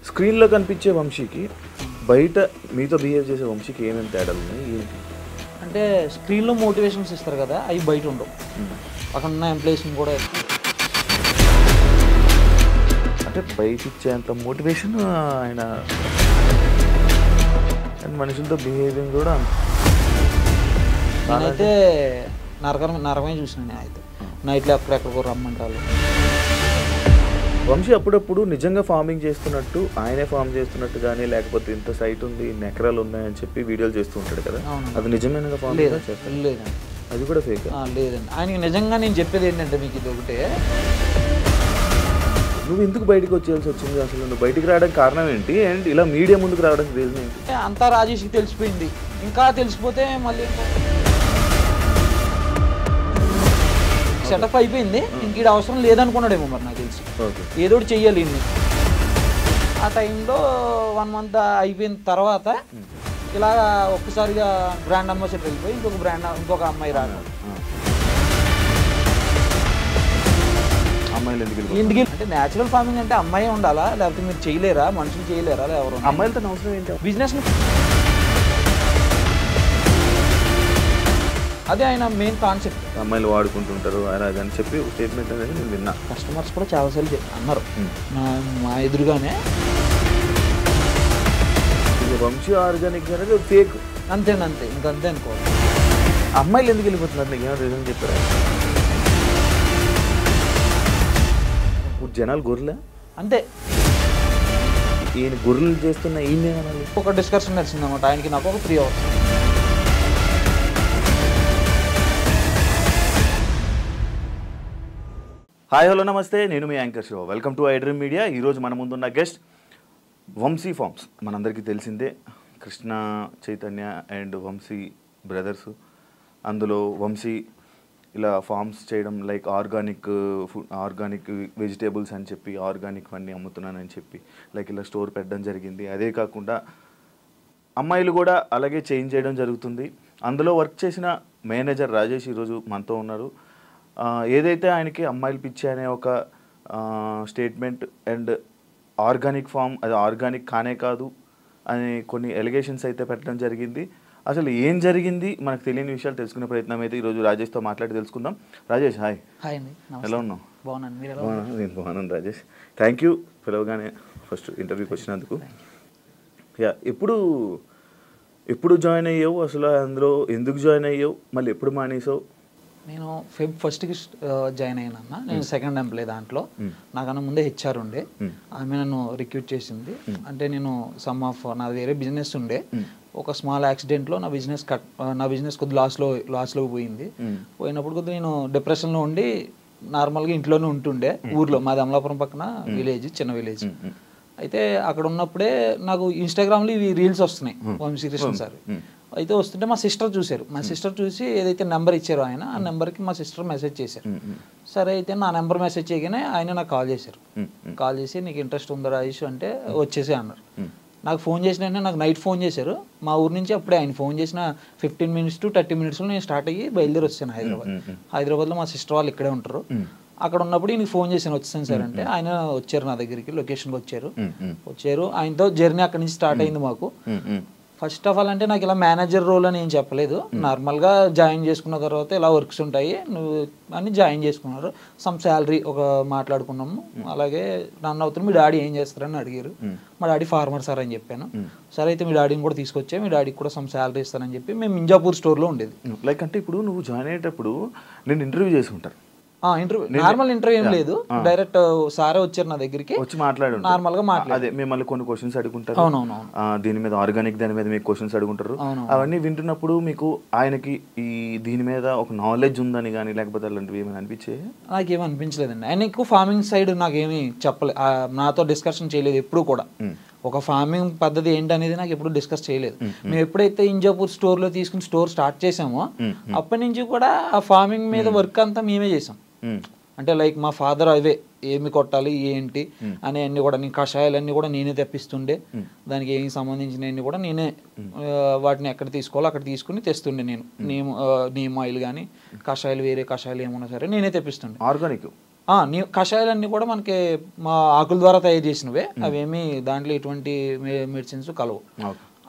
స్క్రీన్లో కనిపించే వంశీకి బయట మీతో బిహేవ్ చేసే వంశీకి ఏమేమి తేడాలు ఉన్నాయి ఏంటి అంటే స్క్రీన్లో మోటివేషన్స్ ఇస్తారు కదా అవి బయట ఉండవు అక్కడ ఉన్న ఎంప్లాయీస్ని కూడా అంటే బయట ఇచ్చేంత మోటివేషన్ ఆయన అండ్ మనుషులతో బిహేవింగ్ కూడా నేనైతే నరకమే చూసినా నేనైతే నైట్లో ఎక్కడెక్కడికో రమ్మంటారు. వంశీ అప్పుడప్పుడు నిజంగా ఫార్మింగ్ చేస్తున్నట్టు ఆయనే ఫార్మ్ చేస్తున్నట్టు కానీ లేకపోతే ఇంత సైట్ ఉంది ఇన్ని ఎకరాలు ఉన్నాయని చెప్పి వీడియోలు చేస్తూ ఉంటాడు కదా, అది నిజమైన ఫార్మ్ లేదండి, అది కూడా ఫేక్ లేదండి. ఆయనకి నిజంగా నేను చెప్పేది ఏంటంటే మీకు ఇది ఒకటే, నువ్వు ఎందుకు బయటకు వచ్చేయాల్సి వచ్చింది, అసలు నువ్వు బయటికి రావడానికి కారణం ఏంటి అండ్ ఇలా మీడియా ముందుకు రావడానికి రీజన్ ఏంటి? అంతా రాజేష్కి తెలిసిపోయింది, ఇంకా తెలిసిపోతే మళ్ళీ సెటప్ అయిపోయింది, ఇంక ఇది అవసరం లేదనుకున్నాడేమో మరి నాకు తెలిసి, ఏదో ఒకటి చెయ్యాలి ఇన్ని. ఆ టైంలో 1 month అయిపోయిన తర్వాత ఇలా ఒక్కసారిగా బ్రాండ్ అంబాసిడర్ వెళ్ళిపోయి ఇంకొక అమ్మాయి రాను. అమ్మాయిలు ఎందుకు అంటే న్యాచురల్ ఫార్మింగ్ అంటే అమ్మాయి ఉండాలా, లేకపోతే మీరు చేయలేరా, మనుషులు చేయలేరా, ఎవరు అమ్మాయిలతో అవసరం ఏంటి? బిజినెస్ అదే ఆయన మెయిన్ కాన్సెప్ట్. అమ్మాయిలు వాడుకుంటుంటారు అని చెప్పి స్టేట్మెంట్ అనేది నేను విన్నా. కస్టమర్స్ కూడా చాలాసార్లు అన్నారు మా ఎదురుగానే, వంశీ ఆర్గానిక్ అనేది ఫేక్. అంతేండి, అంతే ఇంకంతే అనుకోవాలి. అమ్మాయిలు ఎందుకు వెళ్ళిపోతున్నారు నీకు ఏమైనా రీజన్ చెప్పారా? జనాలు గొర్రెలే అంతే, ఈయన గొర్రెలు చేస్తున్న ఈయన ఒక డిస్కషన్ నడిచింది అనమాట ఆయనకి నాకు ఒక 3 hours. హాయ్ హలో నమస్తే, నేను మీ యాంకర్ షో. Welcome to iDream media. ఈరోజు మన ముందున్న గెస్ట్ వంశీ ఫార్మ్స్. మనందరికీ తెలిసిందే, కృష్ణ చైతన్య అండ్ వంశీ బ్రదర్స్. అందులో వంశీ ఇలా ఫార్మ్స్ చేయడం like organic food, organic vegetables అని చెప్పి ఆర్గానిక్ అన్నీ అమ్ముతున్నానని చెప్పి లైక్ ఇలా స్టోర్ పెట్టడం జరిగింది. అదే కాకుండా అమ్మాయిలు కూడా అలాగే చేంజ్ చేయడం జరుగుతుంది. అందులో వర్క్ చేసిన మేనేజర్ రాజేష్ ఈరోజు మనతో ఉన్నారు. ఏదైతే ఆయనకి అమ్మాయిలు పిచ్చి అనే ఒక స్టేట్మెంట్ అండ్ ఆర్గానిక్ ఫామ్ అది ఆర్గానిక్ కానే కాదు అని కొన్ని ఎలిగేషన్స్ అయితే పెట్టడం జరిగింది. అసలు ఏం జరిగింది మనకు తెలియని విషయాలు తెలుసుకునే ప్రయత్నం అయితే ఈరోజు రాజేష్తో మాట్లాడి తెలుసుకుందాం. రాజేష్ హాయ్. హాయ్ అండి, ఎలా ఉన్నావు? బాగున్నాను, మీరు ఎలా ఉన్నారు? నేను బాగున్నాను రాజేష్, థ్యాంక్ యూ పిలవగానే ఫస్ట్ ఇంటర్వ్యూకి వచ్చినందుకు. యా, ఎప్పుడు జాయిన్ అయ్యావు, అసలు అందులో ఎందుకు జాయిన్ అయ్యావు, మళ్ళీ ఎప్పుడు మానేసావు? నేను Feb 1st జాయిన్ అయ్యానన్న. నేను సెకండ్ ఎంప్లాయ్ దాంట్లో, నాకన్నా ముందే హెచ్ఆర్ ఉండే, ఆమె నన్ను రిక్రూట్ చేసింది. అంటే నేను నాది వేరే బిజినెస్ ఉండే, ఒక స్మాల్ యాక్సిడెంట్లో నా బిజినెస్ కొద్ది లాస్లో పోయినప్పుడు కొద్దిగా నేను డిప్రెషన్లో ఉండి నార్మల్గా ఇంట్లోనే ఉంటుండే. ఊర్లో మాది అమలాపురం పక్కన విలేజ్, చిన్న విలేజ్. అయితే అక్కడ ఉన్నప్పుడే నాకు ఇన్స్టాగ్రామ్లో ఇవి రీల్స్ వస్తున్నాయి వంశీకృష్ణ సార్. అయితే వస్తుంటే మా సిస్టర్ చూశారు. మా సిస్టర్ చూసి ఏదైతే నెంబర్ ఇచ్చారో ఆయన, ఆ నెంబర్కి మా సిస్టర్ మెసేజ్ చేశారు. సరే అయితే నా నెంబర్ మెసేజ్ చేయగానే ఆయన నాకు కాల్ చేశారు. కాల్ చేసి నీకు ఇంట్రెస్ట్ ఉందా రాజేష్ అంటే వచ్చేసి అన్నారు. నాకు ఫోన్ చేసిన నాకు నైట్ ఫోన్ చేశారు మా ఊరు నుంచి. అప్పుడే ఆయన ఫోన్ చేసిన 15 minutes to 30 minutesలో నేను స్టార్ట్ అయ్యి బయలుదేరి వచ్చాను హైదరాబాద్లో మా సిస్టర్ వాళ్ళు ఇక్కడే ఉంటారు. అక్కడ ఉన్నప్పుడు ఈయనకి ఫోన్ చేశాను వచ్చాను సార్ అంటే, ఆయన వచ్చారు నా దగ్గరికి, లొకేషన్కి వచ్చారు. ఆయనతో జర్నీ అక్కడి నుంచి స్టార్ట్ అయింది మాకు. ఫస్ట్ ఆఫ్ ఆల్ అంటే నాకు ఇలా మేనేజర్ రోల్ అని ఏం చెప్పలేదు, నార్మల్గా జాయిన్ చేసుకున్న తర్వాత ఇలా వర్క్స్ ఉంటాయి నువ్వు అని జాయిన్ చేసుకున్నారు. సమ్ శాలరీ ఒక మాట్లాడుకున్నాము. అలాగే రన్ అవుతుంది. మీ డాడీ ఏం చేస్తారని అడిగారు. మా డాడీ ఫార్మర్ సార్ అని చెప్పాను. సరే అయితే మీ డాడీని కూడా తీసుకొచ్చా, మీ డాడీకి కూడా సమ్ శాలరీ ఇస్తానని చెప్పి మేము మింజాపూర్ స్టోర్లో ఉండేది. లైక్ అంటే ఇప్పుడు నువ్వు జాయిన్ అయ్యేటప్పుడు నేను ఇంటర్వ్యూ చేసి ఉంటారు, నార్మల్ ఇంటర్వ్యూ ఏం లేదు, డైరెక్ట్ సారే వచ్చారు నా దగ్గరికి, వచ్చి మాట్లాడు నార్మల్ గా అదే మిమ్మల్ని కొన్ని క్వశ్చన్స్ అడుగుంటారు. దీని మీద ఆర్గానిక్ దాని మీద మీకు క్వశ్చన్స్ అడుగుంటారు. అవన్నీ వింటున్నప్పుడు మీకు ఆయనకి ఈ దీని మీద ఒక నాలెడ్జ్ ఉందని కానీ లేకపోతే అలాంటివి ఏమైనా అనిపించే? నాకేమీ అనిపించలేదండి. ఆయన ఎక్కువ ఫార్మింగ్ సైడ్ నాకేమీ చెప్పలేదు, నాతో డిస్కషన్ చేయలేదు ఎప్పుడు కూడా. ఒక ఫార్మింగ్ పద్ధతి ఏంటనేది నాకు ఎప్పుడు డిస్కస్ చేయలేదు. మేము ఎప్పుడైతే ఇంజాపూర్ స్టోర్లో తీసుకుని స్టోర్ స్టార్ట్ చేసామో అప్పటి నుంచి కూడా ఆ ఫార్మింగ్ మీద వర్క్ అంతా మేమే చేసాం. అంటే లైక్ మా ఫాదర్ అవే ఏమి కొట్టాలి ఏంటి అనే అన్ని కూడా, నేను కషాయాలన్నీ కూడా నేనే తెప్పిస్తుండే, దానికి ఏమి సంబంధించినవన్నీ కూడా నేనే వాటిని ఎక్కడ తీసుకోవాలో అక్కడ తీసుకుని తెస్తుండే. నేను నీమ్ ఆయిల్ కానీ కషాయాలు వేరే కషాయాలు ఏమన్నా సరే నేనే తెప్పిస్తుండే. నీ కషాయాలన్నీ కూడా మనకి మా ఆకుల ద్వారా తయారు చేసినవే, అవేమి దాంట్లో ఎటువంటి మెడిసిన్స్ కలవు.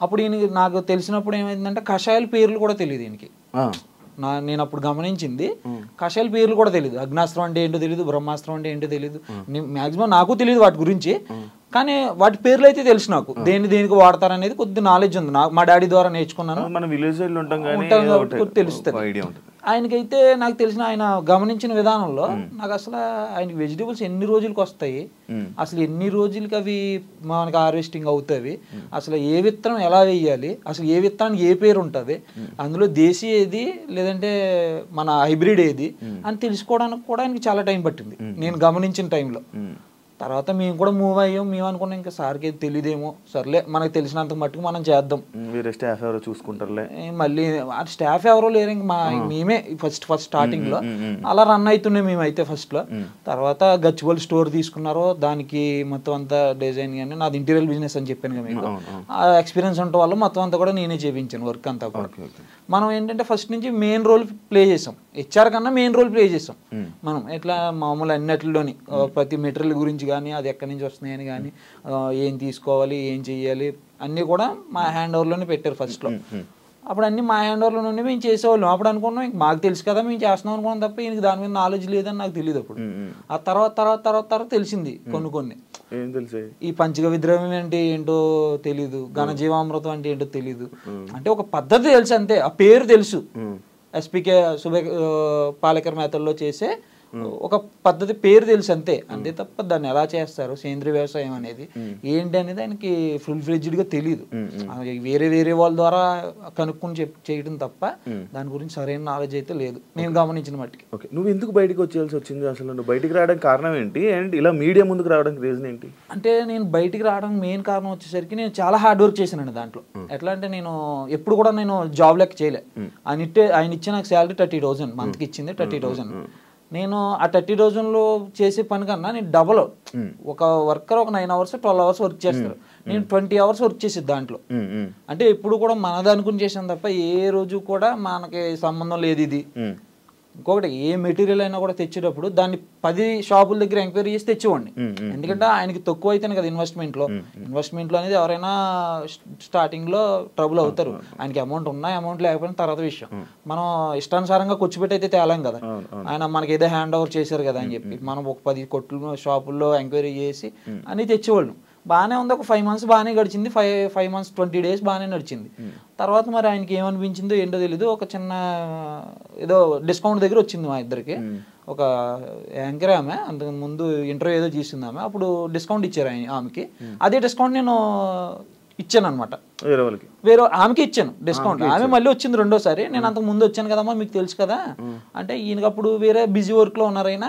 అప్పుడు నాకు తెలిసినప్పుడు ఏమైందంటే కషాయాల పేర్లు కూడా తెలియదు ఈయనకి. నేను అప్పుడు గమనించింది కషాయాల పేర్లు కూడా తెలియదు. అగ్నాస్త్రం అంటే ఏంటో తెలియదు, బ్రహ్మాస్త్రం అంటే ఏంటో తెలియదు, మాక్సిమం నాకు తెలియదు వాటి గురించి. కానీ వాటి పేర్లు అయితే తెలుసు నాకు, దేనికి వాడతారు అనేది కొద్ది నాలెడ్జ్ ఉంది. మా డాడీ ద్వారా నేర్చుకున్నాను, తెలుస్తుంది. ఆయనకైతే నాకు తెలిసిన ఆయన గమనించిన విధానంలో నాకు అసలు ఆయనకి వెజిటేబుల్స్ ఎన్ని రోజులకి వస్తాయి, అసలు ఎన్ని రోజులకి అవి మనకి హార్వెస్టింగ్ అవుతాయి, అసలు ఏ విత్తనం ఎలా వేయాలి, అసలు ఏ విత్తనానికి ఏ పేరు ఉంటుంది, అందులో దేశీ ఏది లేదంటే మన హైబ్రిడ్ ఏది అని తెలుసుకోవడానికి కూడా ఆయనకి చాలా టైం పట్టింది నేను గమనించిన టైంలో. తర్వాత మేము కూడా మూవ్ అయ్యాం. మేము అనుకున్నాం ఇంకా సార్కి తెలియదేమో, సర్లే మనకు తెలిసినంత మట్టుకు మనం చేద్దాం, స్టాఫ్ ఎవరో చూసుకుంటారులే. మళ్ళీ స్టాఫ్ ఎవరో లేరు, ఇంక మేమే ఫస్ట్ స్టార్టింగ్ లో అలా రన్ అవుతున్నాయి మేమైతే ఫస్ట్ లో. తర్వాత గచ్చిబౌలి స్టోర్ తీసుకున్నారో దానికి మొత్తం అంతా డిజైన్ కానీ నాది ఇంటీరియర్ బిజినెస్ అని చెప్పాను కదా మీకు, ఆ ఎక్స్పీరియన్స్ ఉండటం వల్ల మొత్తం అంతా కూడా నేనే చేయించాను వర్క్ అంతా కూడా. మనం ఏంటంటే ఫస్ట్ నుంచి మెయిన్ రోల్ ప్లే చేసాం, హెచ్ఆర్ కన్నా మెయిన్ రోల్ ప్లే చేసాం మనం. ఎట్లా మామూలు అన్నిటిలోని ప్రతి మెటీరియల్ గురించి కానీ అది ఎక్కడి నుంచి వస్తున్నాయని కానీ ఏం తీసుకోవాలి ఏం చెయ్యాలి అన్నీ కూడా మా హ్యాండ్ ఓవర్లోనే పెట్టారు ఫస్ట్లో. అప్పుడు అన్నీ మా హ్యాండ్ ఓవర్లో నుండి మేము చేసేవాళ్ళం. అప్పుడు అనుకున్నాం మాకు తెలుసు కదా మేము చేస్తున్నాం అనుకున్నాం తప్ప ఈయనకి దాని మీద నాలెడ్జ్ లేదని నాకు తెలియదు అప్పుడు. ఆ తర్వాత తెలిసింది కొన్ని. ఈ పంచగ విద్రవం అంటే ఏంటో తెలీదు, ఘనజీవామృతం అంటే ఏంటో తెలీదు, అంటే ఒక పద్ధతి తెలుసు అంతే, ఆ పేరు తెలుసు. ఎస్పీకే పాలేకర్ మేతల్లో చేసే ఒక పద్ధతి పేరు తెలుసు అంతే తప్ప దాన్ని ఎలా చేస్తారు సేంద్రీయ వ్యవసాయం అనేది ఏంటి అనేది ఆయనకి ఫుల్ ఫ్లెడ్జ్డ్గా తెలియదు. వేరే వాళ్ళ ద్వారా కనుక్కొని చేయడం తప్ప దాని గురించి సరైన నాలెడ్జ్ అయితే లేదు నేను గమనించిన మట్టికి. ఓకే, నువ్వు ఎందుకు బయటకు వచ్చేయాల్సి వచ్చింది అసలు? నువ్వు బయటికి రావడానికి కారణం ఏంటి అండ్ ఇలా మీడియా ముందుకు రావడానికి రీజన్ ఏంటి? అంటే నేను బయటికి రావడానికి మెయిన్ కారణం వచ్చేసరికి నేను చాలా హార్డ్ వర్క్ చేశానండి దాంట్లో. ఎట్లా అంటే నేను ఎప్పుడు కూడా నేను జాబ్ లెక్క చేయలే. ఆయన ఇచ్చే నాకు శాలరీ 30,000 మంత్కి ఇచ్చింది 30,000. నేను ఆ 30,000లో చేసే పని కన్నా నేను డబల్, ఒక వర్కర్ ఒక 9 hours 12 hours వర్క్ చేస్తారు, నేను 20 hours వర్క్ చేసేది దాంట్లో. అంటే ఎప్పుడు కూడా మనది అనుకుని చేసాను తప్ప ఏ రోజు కూడా మనకి సంబంధం లేదు ఇది. ఇంకొకటి ఏ మెటీరియల్ అయినా కూడా తెచ్చేటప్పుడు దాన్ని 10 షాపుల దగ్గర ఎంక్వైరీ చేసి తెచ్చేవాడిని. ఎందుకంటే ఆయనకి తక్కువ అయితేనే కదా ఇన్వెస్ట్మెంట్లో అనేది ఎవరైనా స్టార్టింగ్లో ట్రబుల్ అవుతారు. ఆయనకి అమౌంట్ ఉన్నా అమౌంట్ లేకపోయినా తర్వాత విషయం. మనం ఇష్టానుసారంగా కూర్చోబెట్టి అయితే తేలాం కదా, ఆయన మనకి ఏదో హ్యాండ్ ఓవర్ చేశారు కదా అని చెప్పి మనం ఒక 10 కొట్లు షాపుల్లో ఎంక్వైరీ చేసి అని తెచ్చేవాళ్ళు. బాగానే ఉంది, ఒక 5 months బాగానే గడిచింది, 5 months 20 days బాగానే నడిచింది. తర్వాత మరి ఆయనకి ఏమనిపించిందో ఏంటో తెలీదు, ఒక చిన్న ఏదో డిస్కౌంట్ దగ్గర వచ్చింది మా ఇద్దరికి. ఒక యాంకర్ ఆమె అంతకు ముందు ఇంటర్వ్యూ ఏదో చేసింది ఆమె, అప్పుడు డిస్కౌంట్ ఇచ్చారు ఆమెకి. అదే డిస్కౌంట్ నేను ఇచ్చాను అనమాట, వేరే ఆమెకి ఇచ్చాను డిస్కౌంట్. ఆమె మళ్ళీ వచ్చింది రెండోసారి. నేను అంతకు ముందు వచ్చాను కదమ్మా మీకు తెలుసు కదా అంటే, ఈయనకప్పుడు వేరే బిజీ వర్క్లో ఉన్నారైనా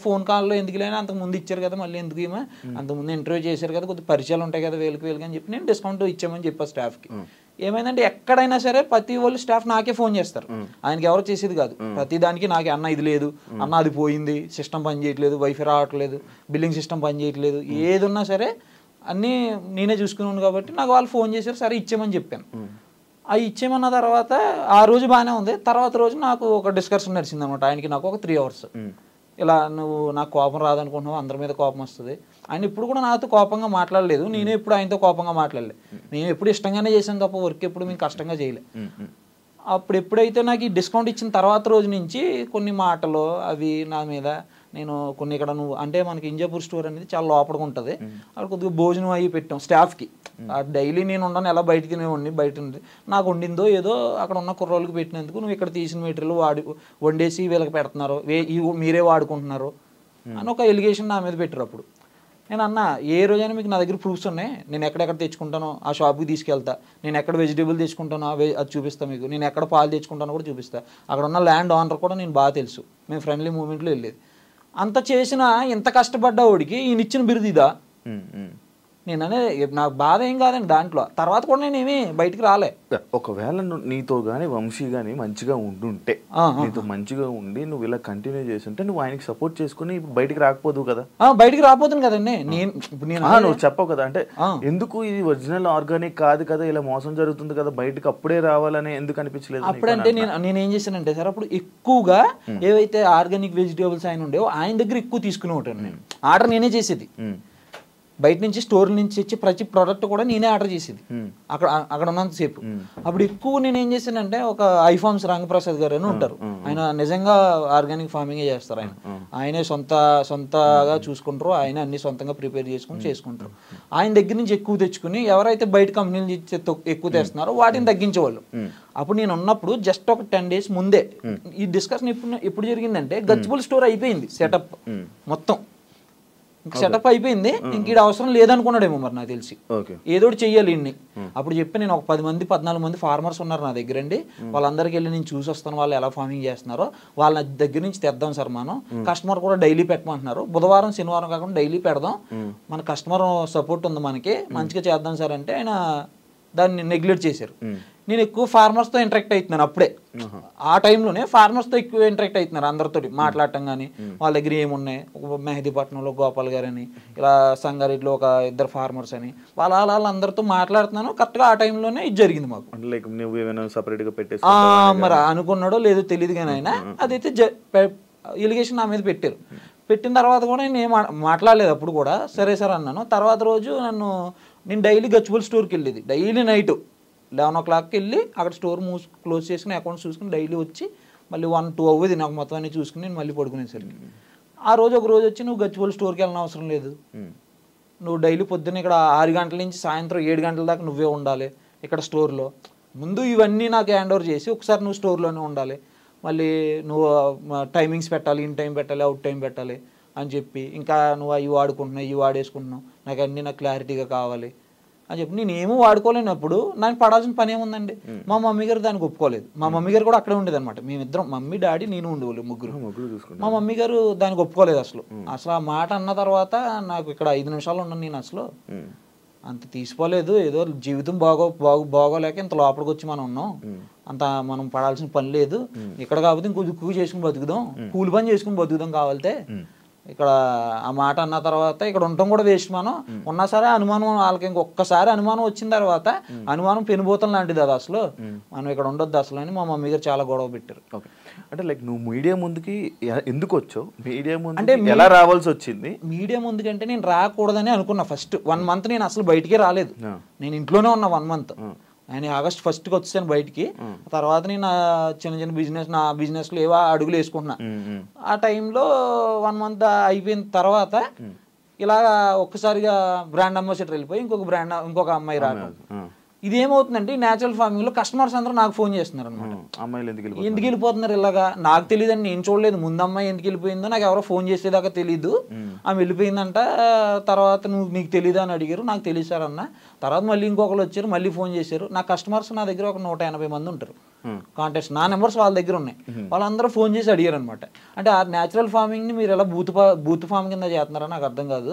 ఫోన్ కాల్లో ఎందుకు లేనా అంతకు ముందు ఇచ్చారు కదా మళ్ళీ ఎందుకు ఏమో, అంతకుముందు ఇంటర్వ్యూ చేశారు కదా కొద్దిగా పరిచయాలు ఉంటాయి కదా వేలుకి అని చెప్పి నేను డిస్కౌంట్ ఇచ్చామని చెప్పా స్టాఫ్కి. ఏమైందంటే ఎక్కడైనా సరే ప్రతి వాళ్ళు స్టాఫ్ నాకే ఫోన్ చేస్తారు, ఆయనకి ఎవరు చేసేది కాదు. ప్రతి దానికి నాకే అన్న ఇది లేదు, అన్న అది పోయింది, సిస్టమ్ పని చేయట్లేదు, వైఫై రావట్లేదు, బిల్లింగ్ సిస్టమ్ పని చేయట్లేదు, ఏది ఉన్నా సరే అన్నీ నేనే చూసుకున్నాను. కాబట్టి నాకు వాళ్ళు ఫోన్ చేశారు, సరే ఇచ్చేమని చెప్పాను. అవి ఇచ్చేమన్న తర్వాత ఆ రోజు బాగానే ఉంది. తర్వాత రోజు నాకు ఒక డిస్కషన్ నడిచింది అనమాట ఆయనకి నాకు, ఒక 3 hours. ఇలా నువ్వు నాకు కోపం రాదనుకుంటున్నావు, అందరి మీద కోపం వస్తుంది. ఆయన ఇప్పుడు కూడా నాతో కోపంగా మాట్లాడలేదు, నేనే ఎప్పుడు ఆయనతో కోపంగా మాట్లాడలేదు. నేను ఎప్పుడు ఇష్టంగానే చేశాను తప్ప వర్క్ ఎప్పుడు మేము కష్టంగా చేయలే. అప్పుడు ఎప్పుడైతే నాకు ఈ డిస్కౌంట్ ఇచ్చిన తర్వాత రోజు నుంచి కొన్ని మాటలు అవి నా మీద, నేను కొన్ని ఇక్కడ నువ్వు అంటే మనకి ఇంజాపూర్ స్టోర్ అనేది చాలా లోపలికి ఉంటుంది, అక్కడ కొద్దిగా భోజనం అవి పెట్టాం స్టాఫ్కి. డైలీ నేను ఉండను, ఎలా బయట తినేవాడిని, బయట నాకు వండిందో ఏదో అక్కడ ఉన్న కుర్రోళ్ళకి పెట్టినందుకు నువ్వు ఇక్కడ తీసిన మెటీరియల్ వండేసి వీళ్ళకి పెడుతున్నారు, మీరే వాడుకుంటున్నారు అని ఒక ఎలిగేషన్ నా మీద పెట్టారు. అప్పుడు నేను అన్నా ఏ రోజైనా మీకు నా దగ్గర ప్రూఫ్స్ ఉన్నాయి, నేను ఎక్కడెక్కడ తెచ్చుకుంటానో ఆ షాప్కి తీసుకెళ్తా, నేను ఎక్కడ వెజిటేబుల్ తెచ్చుకుంటానో అది చూపిస్తాను మీకు, నేను ఎక్కడ పాలు తెచ్చుకుంటానో కూడా చూపిస్తాను, అక్కడ ఉన్న ల్యాండ్ ఓనర్ కూడా నేను బాగా తెలుసు, మేము ఫ్రెండ్లీ మూమెంట్లో వెళ్ళేది. అంత చేసిన ఇంత కష్టపడ్డా వాడికి ఈయన ఇచ్చిన బిరుదు ఇదా? నేను అనేది నాకు బాధ ఏం కాదండి దాంట్లో. తర్వాత కూడా నేను ఏమి బయటికి రాలే. ఒకవేళ నీతో కానీ వంశీ కానీ మంచిగా ఉండుంటే, నీతో మంచిగా ఉండి నువ్వు ఇలా కంటిన్యూ చేస్తుంటే నువ్వు ఆయనకి సపోర్ట్ చేసుకుని ఇప్పుడు బయటికి రాకపోదు కదా. బయటికి రాపోతుంది కదండి. నువ్వు చెప్పవు కదా, అంటే ఎందుకు ఇది ఒరిజినల్ ఆర్గానిక్ కాదు కదా, ఇలా మోసం జరుగుతుంది కదా, బయటకు అప్పుడే రావాలని ఎందుకు అనిపించలేదు? అప్పుడంటే నేను ఏం చేశానంటే సార్, అప్పుడు ఎక్కువగా ఏవైతే ఆర్గానిక్ వెజిటేబుల్స్ ఆయన ఉండేవో ఆయన దగ్గర ఎక్కువ తీసుకునే ఉంటాను నేను. ఆర్డర్ నేనే చేసేది. బయట నుంచి స్టోర్ నుంచి వచ్చి ప్రతి ప్రోడక్ట్ కూడా నేనే ఆర్డర్ చేసేది అక్కడ ఉన్నంతసేపు. అప్పుడు ఎక్కువ నేను ఏం చేశానంటే, ఒక ఐఫార్మ్స్ రంగప్రసాద్ గారు అని ఉంటారు, ఆయన నిజంగా ఆర్గానిక్ ఫార్మింగ్ చేస్తారు. ఆయనే సొంతగా చూసుకుంటారు, ఆయన అన్ని సొంతంగా ప్రిపేర్ చేసుకుంటారు. ఆయన దగ్గర నుంచి ఎక్కువ తెచ్చుకుని ఎవరైతే బయట కంపెనీలు ఎక్కువ తెస్తున్నారో వాటిని తగ్గించేవాళ్ళు. అప్పుడు నేను ఉన్నప్పుడు జస్ట్ ఒక 10 days ముందే ఈ డిస్కషన్ ఎప్పుడు జరిగిందంటే, గచ్చిబౌలి స్టోర్ అయిపోయింది సెటప్ మొత్తం. సెటప్ అయిపోయింది, ఇంక ఈడ అవసరం లేదనుకున్నాడేమో మరి నాకు తెలిసి, ఏదో చెయ్యాలి ఇన్ని. అప్పుడు చెప్పి నేను ఒక 14 మంది ఫార్మర్స్ ఉన్నారు నా దగ్గర అండి, వాళ్ళందరికీ వెళ్ళి నేను చూసి వస్తాను వాళ్ళు ఎలా ఫార్మింగ్ చేస్తున్నారో, వాళ్ళ దగ్గర నుంచి తెద్దాం సార్ మనం. కస్టమర్ కూడా డైలీ పెట్టమంటున్నారు, బుధవారం శనివారం కాకుండా డైలీ పెడదాం, మన కస్టమర్ సపోర్ట్ ఉంది మనకి, మంచిగా చేద్దాం సార్ అంటే ఆయన దాన్ని నెగ్లెక్ట్ చేశారు. నేను ఎక్కువ ఫార్మర్స్తో ఇంటరాక్ట్ అవుతున్నాను అప్పుడే, ఆ టైంలోనే ఫార్మర్స్తో ఎక్కువ ఇంటరాక్ట్ అవుతున్నారు అందరితో మాట్లాడటం. కానీ వాళ్ళ దగ్గర ఏమున్నాయి, మెహదీపట్నంలో గోపాల్ గారు అని, ఇలా సంగారెడ్డిలో ఒక 2 ఫార్మర్స్ అని, వాళ్ళందరితో మాట్లాడుతున్నాను. కరెక్ట్గా ఆ టైంలోనే ఇది జరిగింది మాకు. మరి అనుకున్నాడో లేదో తెలియదు కానీ ఆయన అదైతే ఎలిగేషన్ నా మీద పెట్టారు. పెట్టిన తర్వాత కూడా నేను మాట్లాడలేదు అప్పుడు కూడా. సరే సార్ అన్నాను. తర్వాత రోజు నేను డైలీ గచ్చిబౌలి స్టోర్కి వెళ్ళేది, డైలీ నైట్ 11 o'clockకి వెళ్ళి అక్కడ స్టోర్ క్లోజ్ చేసుకుని అకౌంట్స్ చూసుకుని డైలీ వచ్చి మళ్ళీ 1-2 అవ్వదు నాకు మొత్తం అన్ని చూసుకుని నేను మళ్ళీ పడుకునేసరికి. ఆ రోజు ఒక రోజు వచ్చి, నువ్వు గచ్చిబౌలి స్టోర్కి వెళ్ళిన అవసరం లేదు, నువ్వు డైలీ పొద్దున్న ఇక్కడ 6 గంటల నుంచి సాయంత్రం 7 గంటల దాకా నువ్వే ఉండాలి ఇక్కడ స్టోర్లో. ముందు ఇవన్నీ నాకు హ్యాండ్ ఓవర్ చేసి ఒకసారి నువ్వు స్టోర్లోనే ఉండాలి, మళ్ళీ నువ్వు టైమింగ్స్ పెట్టాలి, ఇన్ టైం పెట్టాలి, అవుట్ టైం పెట్టాలి అని చెప్పి, ఇంకా నువ్వు అవి వాడుకుంటున్నావు ఇవి వాడేసుకుంటున్నావు, నాకు క్లారిటీగా కావాలి అని చెప్పి నేను ఏమో వాడుకోలేనప్పుడు నాకు పడాల్సిన పని ఏముందండి. మా మమ్మీ గారు దానికి ఒప్పుకోలేదు. మా మమ్మీ గారు కూడా అక్కడే ఉండేది అనమాట, మేమిద్దరం, మమ్మీ డాడీ నేను ఉండేవాళ్ళు ముగ్గురు. మా మమ్మీ గారు దానికి ఒప్పుకోలేదు అసలు. ఆ మాట అన్న తర్వాత నాకు ఇక్కడ 5 నిమిషాలు ఉన్నాను నేను, అసలు అంత తీసుకోలేదు. ఏదో జీవితం బాగోలేక ఇంత లోపలికి వచ్చి మనం ఉన్నాం, అంత మనం పడాల్సిన పని లేదు ఇక్కడ, కాబట్టి ఇంకో దుక్కు చేసుకుని బతుకుదాం, కూలి పని చేసుకుని బతుకుదాం కావాలితే. ఇక్కడ ఆ మాట అన్న తర్వాత ఇక్కడ ఉండటం కూడా వేస్ట్. మనం ఉన్నా సరే అనుమానం వాళ్ళకి ఇంకొకసారి అనుమానం వచ్చిన తర్వాత అనుమానం పెనుబోతం లాంటిది అది, అసలు మనం ఇక్కడ ఉండొద్దు అసలు అని మా మమ్మీ గారు చాలా గొడవ పెట్టారు. అంటే లైక్ నువ్వు మీడియా ముందుకి ఎందుకు వచ్చావు, మీడియా ముందు అంటే ఎలా రావాల్సి వచ్చింది? మీడియా ముందుకంటే నేను రాకూడదని అనుకున్నా. ఫస్ట్ 1 month నేను అసలు బయటికే రాలేదు, నేను ఇంట్లోనే ఉన్నా 1 month. నేను August 1st వచ్చాను బయటికి. తర్వాత నేను చిన్న బిజినెస్లో ఏవో అడుగులు వేసుకుంటున్నా. ఆ టైంలో 1 month అయిపోయిన తర్వాత ఇలా ఒక్కసారిగా బ్రాండ్ అంబాసిడర్ వెళ్ళిపోయి ఇంకొక అమ్మాయి రావడం. ఇదేమవుతుందంటే న్యాచురల్ ఫార్మింగ్ లో కస్టమర్స్ అందరూ నాకు ఫోన్ చేస్తున్నారు అనమాట, అమ్మాయిలు ఎందుకు వెళ్ళిపోతున్నారు ఇలాగా. నాకు తెలియదని నేను చూడలేదు, ముందు అమ్మాయి ఎందుకు వెళ్ళిపోయిందో నాకు ఎవరో ఫోన్ చేసేదాకా తెలీదు. ఆమె వెళ్ళిపోయిందంట, తర్వాత నీకు తెలీదు అని అడిగారు, నాకు తెలియదు సార్ అన్న. తర్వాత మళ్ళీ ఇంకొకరు వచ్చారు, మళ్ళీ ఫోన్ చేశారు. నా కస్టమర్స్ నా దగ్గర ఒక 180 మంది ఉంటారు కాంటాక్ట్స్, నా నెంబర్స్ వాళ్ళ దగ్గర ఉన్నాయి. వాళ్ళందరూ ఫోన్ చేసి అడిగారు అనమాట, అంటే ఆ న్యాచురల్ ఫార్మింగ్ ని మీరు ఎలా బూత్ ఫార్మింగ్ కింద చేస్తున్నారా నాకు అర్థం కాదు.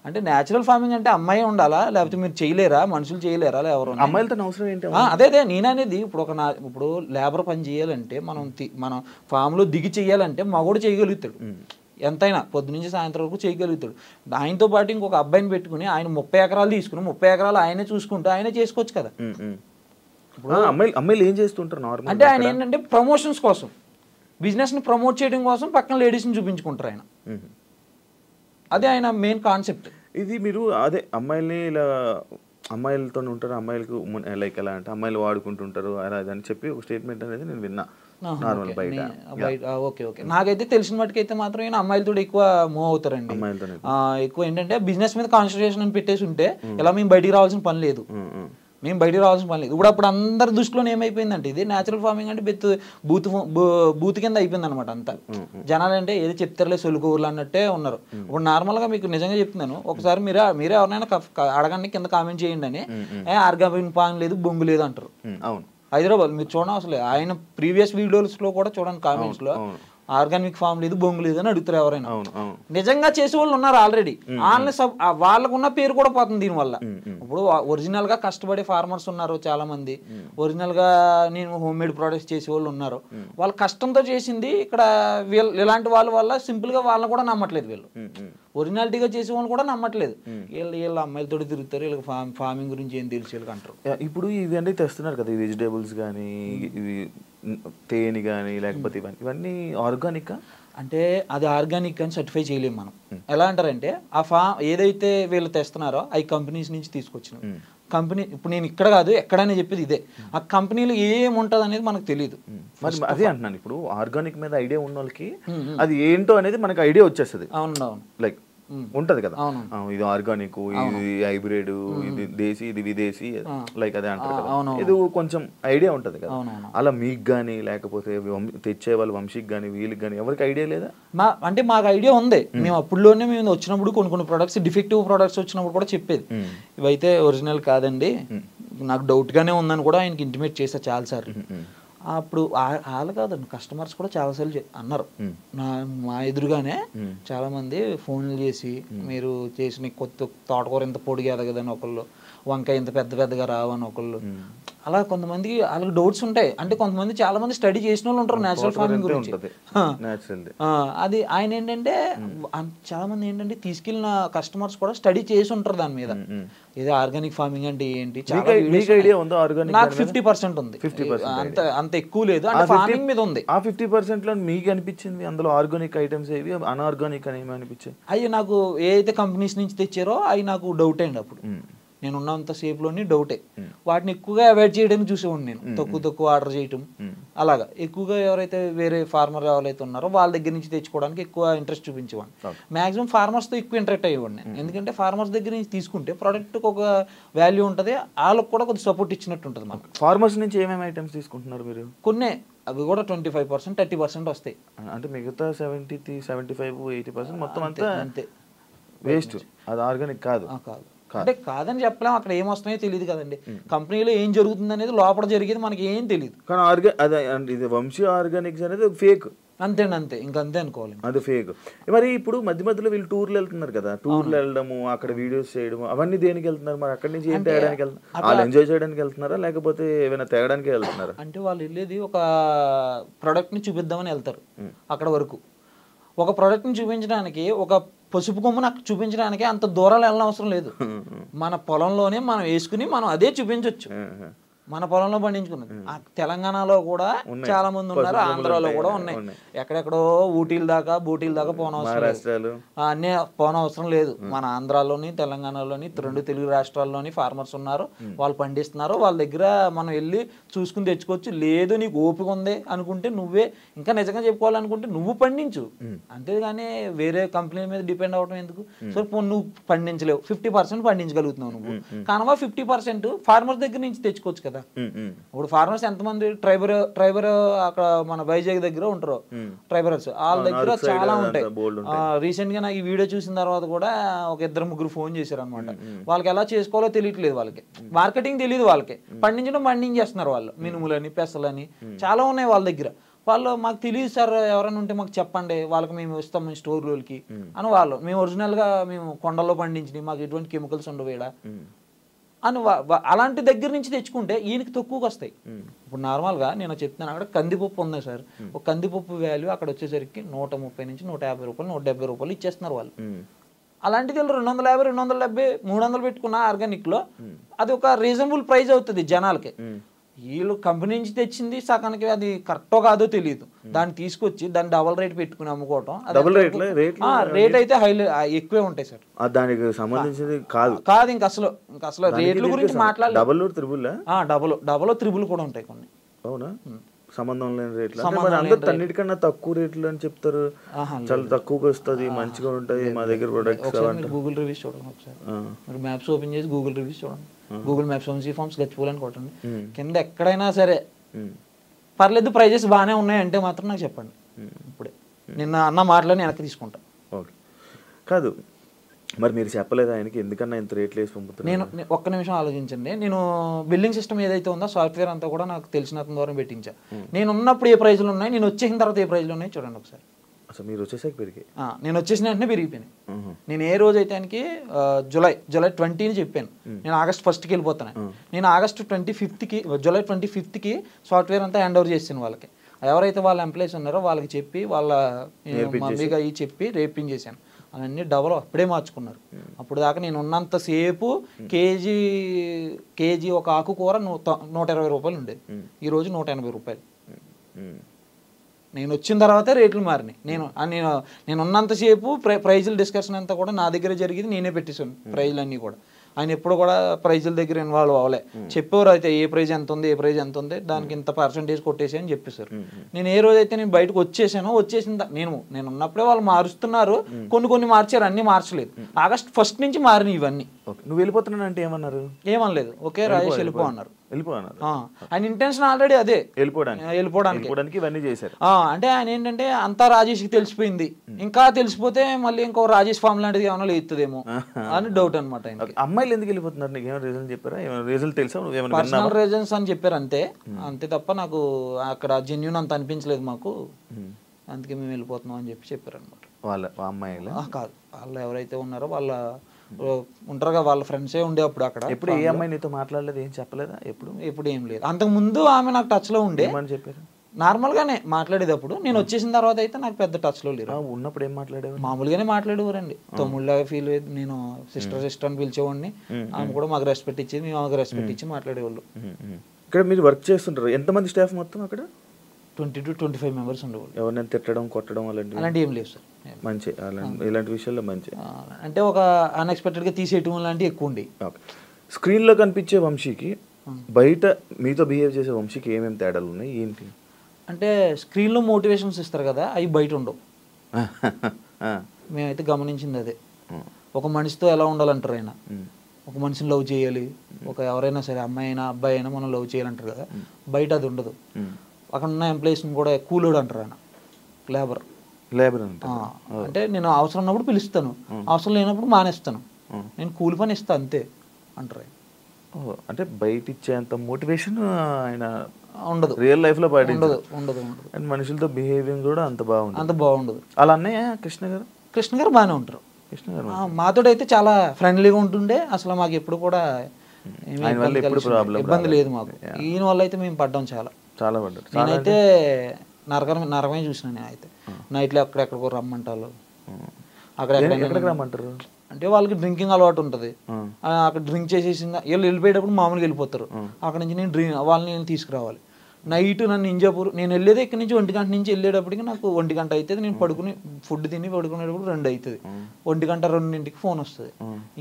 అంటే న్యాచురల్ ఫార్మింగ్ అంటే అమ్మాయి ఉండాలా, లేకపోతే మీరు చేయలేరా, మనుషులు చేయలేరా, ఎవరు అమ్మాయిలతో అవసరం ఏంటి? అదే నేననేది ఇప్పుడు లేబర్ పని చేయాలంటే మనం ఫామ్ లో దిగి చెయ్యాలంటే మగోడు చేయగలుగుతాడు, ఎంతైనా పొద్దు నుంచి సాయంత్రం వరకు చేయగలుగుతాడు. ఆయనతో పాటు ఇంకొక అబ్బాయిని పెట్టుకుని ఆయన 30 ఎకరాలు తీసుకుని 30 ఎకరాలు ఆయనే చూసుకుంటూ ఆయనే చేసుకోవచ్చు కదా. అమ్మాయిలు ఏం చేస్తుంటారు అంటే ఆయన ఏంటంటే ప్రమోషన్స్ కోసం, బిజినెస్ ని ప్రమోట్ చేయడం కోసం పక్కన లేడీస్ ని చూపించుకుంటారు ఆయన. అదే ఆయన మెయిన్ కాన్సెప్ట్. ఇది మీరు అదే అమ్మాయిల్ని ఇలా అమ్మాయిలతో ఉంటారు, అమ్మాయిలకు లైక్ ఎలా అంటే అమ్మాయిలు వాడుకుంటుంటారు అలా అని చెప్పి ఒక స్టేట్మెంట్ అనేది నేను విన్నా నార్మల్ బయట. ఓకే నాకైతే తెలిసిన మటుకైతే మాత్రం అమ్మాయిలతో ఎక్కువ మూవ్ అవుతారండి. ఎక్కువ ఏంటంటే బిజినెస్ మీద కాన్సన్ట్రేషన్ అని పెట్టేసి ఉంటే ఇలా మేము బయటికి రావాల్సిన పని లేదు, ఇప్పుడు అప్పుడు అందరి దృష్టిలో ఏమైపోయిందంటే ఇది నేచురల్ ఫార్మింగ్ అంటే బూత్ కింద అయిపోయింది అనమాట అంతా. జనాలు అంటే ఏది చెప్తారులే సొలుకూరులు అన్నట్టే ఉన్నారు. ఇప్పుడు నార్మల్ గా మీకు నిజంగా చెప్తున్నాను, ఒకసారి మీరే ఎవరైనా అడగండి కింద కామెంట్ చేయండి అని, ఆర్గానిక్ పాన్ లేదు బొంగు లేదు అంటారు. హైదరాబాద్ మీరు చూడండి, అసలు ఆయన ప్రీవియస్ వీడియోస్ లో కూడా చూడండి కామెంట్స్ లో ఆర్గానిక్ ఫామ్ లేదు, బొంగు లేదు అని అడుగుతారు ఎవరైనా. నిజంగా చేసే వాళ్ళు ఉన్నారు ఆల్రెడీ. వాళ్ళకున్న పేరు కూడా పోతుంది దీనివల్ల. ఇప్పుడు ఒరిజినల్ గా కష్టపడే ఫార్మర్స్ ఉన్నారు చాలా మంది, ఒరిజినల్ గా నేను హోమ్ మేడ్ ప్రొడక్ట్స్ చేసే వాళ్ళు ఉన్నారు. వాళ్ళు కష్టంతో చేసింది ఇక్కడ వీళ్ళు ఇలాంటి వాళ్ళ వల్ల సింపుల్ గా వాళ్ళని కూడా నమ్మట్లేదు. వీళ్ళు ఒరిజినాలిటీగా చేసే వాళ్ళు కూడా నమ్మట్లేదు. వీళ్ళ అమ్మాయిలతో తిరుగుతారు, వీళ్ళకి ఫార్మింగ్ గురించి ఏం తెలిసి వీళ్ళకి అంటారు. ఇప్పుడు ఇవన్నీ తెస్తున్నారు కదా, ఈ వెజిటేబుల్స్ కానీ ఇవి తేనె కానీ లేకపోతే ఇవన్నీ ఆర్గానిక్ అంటే అది ఆర్గానిక్ అని సర్టిఫై చేయలేము మనం. ఎలా అంటారంటే ఆ ఏదైతే వీళ్ళు తెస్తున్నారో అవి కంపెనీస్ నుంచి తీసుకొచ్చిన కంపెనీ. ఇప్పుడు నేను ఇక్కడ కాదు ఎక్కడైనా చెప్పేది ఇదే, ఆ కంపెనీలో ఏముంటది అనేది మనకు తెలియదు. మరి అదే అంటున్నాను, ఇప్పుడు ఆర్గానిక్ మీద ఐడియా ఉన్న వాళ్ళకి అది ఏంటో అనేది మనకు ఐడియా వచ్చేస్తుంది. అవును, లైక్ ఉంటది కదా, ఇది ఆర్గానిక్, ఇది హైబ్రిడ్, ఇది దేశీ, ఇది విదేశీ, లైక్ అదే అంటారు కదా, ఇది కొంచెం ఐడియా ఉంటది కదా. అలా మీకు గానీ లేకపోతే తెచ్చే వాళ్ళు వంశీకి గానీ వీళ్ళకి గానీ ఎవరికి ఐడియా లేదా? అంటే మాకు ఐడియా ఉంది. మేము అప్పుడులోనే మేము వచ్చినప్పుడు కొన్ని ప్రొడక్ట్స్ డిఫెక్టివ్ ప్రొడక్ట్స్ వచ్చినప్పుడు కూడా చెప్పేది, ఇవైతే ఒరిజినల్ కాదండి, నాకు డౌట్ గానే ఉందని కూడా ఆయనకి ఇంటిమేట్ చేశా చాలా సార్లు. అప్పుడు వాళ్ళు కాదండి, కస్టమర్స్ కూడా చాలాసార్లు అన్నారు మా ఎదురుగానే. చాలా మంది ఫోన్లు చేసి మీరు చేసిన కొత్త తోటకూర ఇంత పొడిగా ఎదగదని ఒకళ్ళు, వంకాయ ఇంత పెద్దగా రావని ఒకళ్ళు. అలా కొంతమందికి వాళ్ళకి డౌట్స్ ఉంటాయి. అంటే కొంతమంది చాలా మంది స్టడీ చేసిన వాళ్ళు ఉంటారు నేచురల్ ఫార్మింగ్ గురించి. అది ఆయన ఏంటంటే చాలా మంది ఏంటంటే తీసుకెళ్ళిన కస్టమర్స్ కూడా స్టడీ చేసి ఉంటారు దాని మీద, ఇది ఆర్గానిక్ ఫార్మింగ్ అంటే ఏంటి. నాకు 50% ఉంది, అంత ఎక్కువ లేదు. అంటే ఫార్మింగ్ మీద ఉంది. ఆ 50% లో మీకు అనిపించింది అందులో ఆర్గానిక్ ఐటమ్స్ ఏవి, అన్ఆర్గానిక్ అని ఏమి అనిపించాయి? అవి నాకు ఏదైతే కంపెనీస్ నుంచి తెచ్చారో అవి నాకు డౌట్ అయింది. అప్పుడు నేను ఉన్నంత సేపులోని డౌటే. వాటిని ఎక్కువగా అవాయిడ్ చేయడానికి చూసేవాడిని నేను, తక్కువ ఆర్డర్ చేయటం. అలాగా ఎక్కువగా ఎవరైతే వేరే ఫార్మర్ ఎవరైతే ఉన్నారో వాళ్ళ దగ్గర నుంచి తెచ్చుకోవడానికి ఎక్కువ ఇంట్రెస్ట్ చూపించేవాడిని. మాక్సిమం ఫార్మర్స్తో ఎక్కువ ఇంటరాక్ట్ అయ్యేవాడిని. ఎందుకంటే ఫార్మర్స్ దగ్గర నుంచి తీసుకుంటే ప్రోడక్ట్కి ఒక వాల్యూ ఉంటుంది, వాళ్ళకి కూడా కొద్దిగా సపోర్ట్ ఇచ్చినట్టు ఉంటుంది. మనకు ఫార్మర్స్ నుంచి ఏమేమి ఐటమ్స్ తీసుకుంటున్నారు మీరు? కొన్ని అవి కూడా 25%, 30% వస్తాయి. అంటే మిగతా 70, 75, 80% మొత్తం అంతే వేస్ట్. అది ఆర్గానిక్ కాదు. అంటే కాదని చెప్పలేం, అక్కడ ఏమొస్తున్నాయో తెలియదు కదండి. కంపెనీలో ఏం జరుగుతుంది అనేది లోపల జరిగేది మనకి ఏం తెలియదు. కానీ ఇది వంశీ ఆర్గానిక్స్ అనేది ఫేక్. అంతే ఇంకంతే అనుకోవాలి, అది ఫేక్. మరి ఇప్పుడు మధ్యలో వీళ్ళు టూర్లు వెళ్తున్నారు కదా, టూర్లు వెళ్ళడము, అక్కడ వీడియోస్ చేయడము, అవన్నీ దేనికి వెళ్తున్నారు? మరి అక్కడి నుంచి ఏం తేయడానికి వెళ్తున్నారు? వాళ్ళు ఎంజాయ్ చేయడానికి వెళ్తున్నారా లేకపోతే ఏమైనా తేయడానికి వెళ్తున్నారా? అంటే వాళ్ళు వెళ్ళేది ఒక ప్రోడక్ట్ ని చూపిద్దామని వెళ్తారు. అక్కడ వరకు ఒక ప్రోడక్ట్ ని చూపించడానికి, ఒక పసుపు కొమ్మును అక్కడ చూపించడానికి అంత దూరాలు వెళ్ళిన అవసరం లేదు. మన పొలంలోనే మనం వేసుకుని మనం అదే చూపించవచ్చు. మన పొలంలో పండించుకున్నది. తెలంగాణలో కూడా చాలా మంది ఉన్నారు, ఆంధ్రాలో కూడా ఉన్నాయి. ఎక్కడెక్కడో ఊటీల దాకా బూటీల దాకా పోనవసరం లేదు. మన ఆంధ్రాలోని తెలంగాణలోని 2 తెలుగు రాష్ట్రాల్లోని ఫార్మర్స్ ఉన్నారు, వాళ్ళు పండిస్తున్నారు. వాళ్ళ దగ్గర మనం వెళ్ళి చూసుకుని తెచ్చుకోవచ్చు. లేదు నీకు ఓపిక ఉంది అనుకుంటే నువ్వే, ఇంకా నిజంగా చెప్పుకోవాలనుకుంటే నువ్వు పండించు, అంతేగాని వేరే కంపెనీ మీద డిపెండ్ అవడం ఎందుకు? సో నువ్వు పండించలేవు, 50% పండించగలుగుతున్నావు నువ్వు, కానవా 50% ఫార్మర్స్ దగ్గర నుంచి తెచ్చుకోవచ్చు కదా. ఇప్పుడు ఫార్మర్స్ ఎంతమంది ట్రైబర్ అక్కడ మన వైజాగ్ దగ్గర ఉంటారు ట్రైబర్స్, వాళ్ళ దగ్గర చాలా ఉంటాయి. రీసెంట్ గా నాకు ఈ వీడియో చూసిన తర్వాత కూడా ఒక 2-3 ఫోన్ చేశారు అనమాట. వాళ్ళకి ఎలా చేసుకోవాలో తెలియట్లేదు, వాళ్ళకి మార్కెటింగ్ తెలియదు, వాళ్ళకి పండించేస్తున్నారు వాళ్ళు. మినుములని, పెసలని చాలా ఉన్నాయి వాళ్ళ దగ్గర. వాళ్ళు మాకు తెలియదు సార్, ఎవరైనా ఉంటే మాకు చెప్పండి, వాళ్ళకి మేము ఇస్తాం మేము స్టోర్లోకి అని. వాళ్ళు మేము ఒరిజినల్గా మేము కొండల్లో పండించినవి, మాకు ఎటువంటి కెమికల్స్ ఉండవు ఈడ అని అలాంటి దగ్గర నుంచి తెచ్చుకుంటే ఈయనకి తక్కువకి వస్తాయి. ఇప్పుడు నార్మల్గా నేను చెప్తున్నాను, అక్కడ కందిపప్పు ఉంది సార్, ఒక కందిపప్పు వాల్యూ అక్కడ వచ్చేసరికి 130 నుంచి 150 రూపాయలు, 170 రూపాయలు ఇచ్చేస్తున్నారు వాళ్ళు. అలాంటిది 250, 270, 300 పెట్టుకున్న ఆర్గానిక్లో అది ఒక రీజనబుల్ ప్రైస్ అవుతుంది జనాలకి. వీళ్ళు కంపెనీ నుంచి తెచ్చింది సగానికి అది కరెక్టో కాదో తెలియదు, దాన్ని తీసుకొచ్చి దాన్ని డబల్ రేట్ పెట్టుకుని అమ్ముకోవటం. రేట్ అయితే ఎక్కువే ఉంటాయి సార్, దానికి సంబంధించింది కాదు. ఇంక అసలు రేట్ల గురించి మాట్లాడాలి. డబల్ త్రిబుల్ కూడా ఉంటాయి కొన్ని. అవునా? సంబంధం లేని రేట్లు, అన్నిటికన్నా తక్కువ రేట్లు అని చెప్తారు. చాలా తక్కువగా వస్తుంది, మంచిగా ఉంటుంది మా దగ్గర ప్రొడక్ట్స్. గూగుల్ రివ్యూస్ చూడండి ఒకసారి, మ్యాప్స్ ఓపెన్ చేసి గూగుల్ రివ్యూస్ చూడండి. గూగుల్ మ్యాప్స్ వంశీ ఫార్మ్స్ గచ్చిపోలని కొట్టండి, కింద ఎక్కడైనా సరే పర్లేదు ప్రైజెస్ బాగానే ఉన్నాయంటే మాత్రం నాకు చెప్పండి. ఇప్పుడే నిన్న అన్న మాటలని వెనక్కి తీసుకుంటా. ఓకే, కాదు మరి మీరు చెప్పలేదు ఆయనకి ఎందుకన్నా ఇంత రేట్లు వేసి పంపుతున్నారు? ఒక్క నిమిషం ఆలోచించండి. నేను బిల్లింగ్ సిస్టమ్ ఏదైతే ఉందో సాఫ్ట్వేర్ అంతా కూడా నాకు తెలిసిన అతని ద్వారా పెట్టించా. నేను ఉన్నప్పుడు ఏ ప్రైజ్లు ఉన్నాయి, నేను వచ్చేసిన తర్వాత ఏ ప్రైజ్లు ఉన్నాయి చూడండి ఒకసారి. అసలు మీరు వచ్చేసాక పెరిగాయి? నేను వచ్చేసిన వెంటనే పెరిగిపోయినాయి. నేను ఏ రోజు అయితే ఆయనకి జూలై 20 చెప్పాను, నేను ఆగస్ట్ 1కి వెళ్ళిపోతాను. నేను ఆగస్ట్ 25కి జూలై 25కి సాఫ్ట్వేర్ అంతా హ్యాండ్ ఓవర్ చేసాను వాళ్ళకి. ఎవరైతే వాళ్ళ ఎంప్లాయీస్ ఉన్నారో వాళ్ళకి చెప్పి వాళ్ళ మమ్మీగా అవి చెప్పి రేపించేసాను. అవన్నీ డబల్ అప్పుడే మార్చుకున్నారు. అప్పుడు దాకా నేను ఉన్నంతసేపు కేజీ ఒక ఆకుకూర 120 రూపాయలు ఉండేది, ఈరోజు 180 రూపాయలు. నేను వచ్చిన తర్వాతే రేట్లు మారినాయి. నేను ఉన్నంతసేపు ప్రైజుల డిస్కషన్ అంతా కూడా నా దగ్గర జరిగింది, నేనే పెట్టేసాను ప్రైజులు అన్నీ కూడా. ఆయన ఎప్పుడు కూడా ప్రైజుల దగ్గర ఇన్వాల్వ్ అవ్వలే. చెప్పేవారు అయితే ఏ ప్రైజ్ ఎంత ఉంది, ఏ ప్రైజ్ ఎంత ఉంది, దానికి ఇంత పర్సెంటేజ్ కొట్టేసి అని చెప్పేశారు. నేను ఏ రోజైతే నేను బయటకు వచ్చేసిన నేను ఉన్నప్పుడే వాళ్ళు మారుస్తున్నారు. కొన్ని మార్చారు, అన్ని మార్చలేదు. ఆగస్ట్ 1 నుంచి మారినాయి ఇవన్నీ. నువ్వు వెళ్ళిపోతున్నాను అంటే ఏమన్నారు? ఏమనలేదు, ఓకే రాజేష్ వెళ్ళిపో అన్నారు. ఆయన ఇంటెన్షన్ ఆల్రెడీ అదే, వెళ్ళిపోవడానికి ఇవన్నీ చేశారు. అంటే ఆయన ఏంటంటే అంతా రాజేష్కి తెలిసిపోయింది, ఇంకా తెలిసిపోతే మళ్ళీ ఇంకో రాజేష్ ఫామ్ లాంటిది ఏమైనా లేదుదేమో అని డౌట్ అనమాట. అమ్మాయిలు ఎందుకు వెళ్ళిపోతున్నారు? నీకు ఏమైనా రీజన్ చెప్పారా? ఏమైనా రీజన్ తెలుసా? పర్సనల్ రీజన్స్ అని చెప్పారు అంతే తప్ప నాకు అక్కడ జెన్యూన్ అంత అనిపించలేదు మాకు, అందుకే మేము వెళ్ళిపోతున్నాం అని చెప్పారు అనమాట. వాళ్ళ అమ్మాయిలు కాదు, వాళ్ళు ఎవరైతే ఉన్నారో వాళ్ళ ఉంటారుగా, వాళ్ళ ఫ్రెండ్సే ఉండే అప్పుడు అక్కడ. ఎప్పుడు ఏ అమ్మాయి నీతో మాట్లాడలేదు, ఏం చెప్పలేదా? ఎప్పుడు ఏం లేదు. అంతకు ముందు ఆమె నాకు టచ్ లో ఉండే, చెప్పారు నార్మల్ గానే మాట్లాడేటప్పుడు. నేను వచ్చేసిన తర్వాత అయితే నాకు పెద్ద టచ్ లో లేదు. ఉన్నప్పుడు ఏం మాట్లాడేవారు? మామూలుగానే మాట్లాడేవారండి, తమ్ముళ్ళగా ఫీల్ అయ్యేది. నేను సిస్టర్ అని పిలిచేవాడిని, ఆమె కూడా మాకు రెస్పెక్ట్ ఇచ్చేది, మేము ఆమెకు రెస్పెక్ట్ ఇచ్చి మాట్లాడేవాళ్ళు. ఇక్కడ మీరు వర్క్ చేస్తుంటారు, ఎంతమంది స్టాఫ్ మొత్తం అక్కడ? 20 to 25 మెంబర్స్ ఉండేవాళ్ళు. ఎవరైనా తిట్టడం, కొట్టడం అలాంటి ఏం లేవు సార్. మంచి ఇలాంటి విషయాల్లో మంచి అంటే ఒక అన్ఎక్స్పెక్టెడ్ గా తీసేయటం లాంటివి ఎక్కువ ఉండి. స్క్రీన్ లో కనిపించే వంశీకి బయట మీతో బిహేవ్ చేసే వంశీకి ఏమేమి తేడాలు ఉన్నాయి, ఏంటి అంటే స్క్రీన్ లో మోటివేషన్స్ ఇస్తారు కదా, అవి బయట ఉండవు. మేమైతే గమనించింది అదే. ఒక మనిషితో ఎలా ఉండాలంటారు ఆయన, ఒక మనిషిని లవ్ చేయాలి, ఒక ఎవరైనా సరే అమ్మాయి అయినా అబ్బాయి అయినా మనం లవ్ చేయాలంటారు కదా, బయట అది ఉండదు. అక్కడ ఉన్న ఎంప్లాయీస్ని కూడా కూలోడు అంటారు ఆయన, లేబర్ అంటే నేను అవసరం ఉన్నప్పుడు పిలుస్తాను, అవసరం లేనప్పుడు మానేస్తాను, నేను కూలి పని ఇస్తాను అంతే అంటారు. అంటే బయట ఇచ్చేంత మోటివేషన్ ఆయన ఉండదు, రియల్ లైఫ్ లో ఉండదు. అండ్ మనుషులతో బిహేవింగ్ కూడా అంత బాగుండదు. అలా అన్నయ్య కృష్ణ గారు బాగానే ఉంటారు. మాతో అయితే చాలా ఫ్రెండ్లీగా ఉంటుండే, అసలు మాకు ఎప్పుడు కూడా ఇబ్బంది లేదు మాకు. ఈయన వల్ల అయితే మేము పడ్డాం చాలా పడ్డారు. నేనైతే నరకమే చూసినా. నేనైతే నైట్లో ఎక్కడెక్కడికో రమ్మంటారు, అక్కడ రమ్మంటారు అంటే వాళ్ళకి డ్రింకింగ్ అలవాటు ఉంటుంది. అక్కడ డ్రింక్ చేసేసి వీళ్ళు వెళ్ళిపోయేటప్పుడు మామూలుగా వెళ్ళిపోతారు. అక్కడ నుంచి వాళ్ళని నేను తీసుకురావాలి. నైట్ నన్ను ఇంజాపూర్, నేను వెళ్ళేది ఇక్కడ నుంచి 1 గంట నుంచి వెళ్ళేటప్పటికి నాకు 1 గంట అవుతుంది. నేను ఫుడ్ తిని పడుకునేటప్పుడు 2 అవుతుంది. 1 గంట 2ంటికి ఫోన్ వస్తుంది.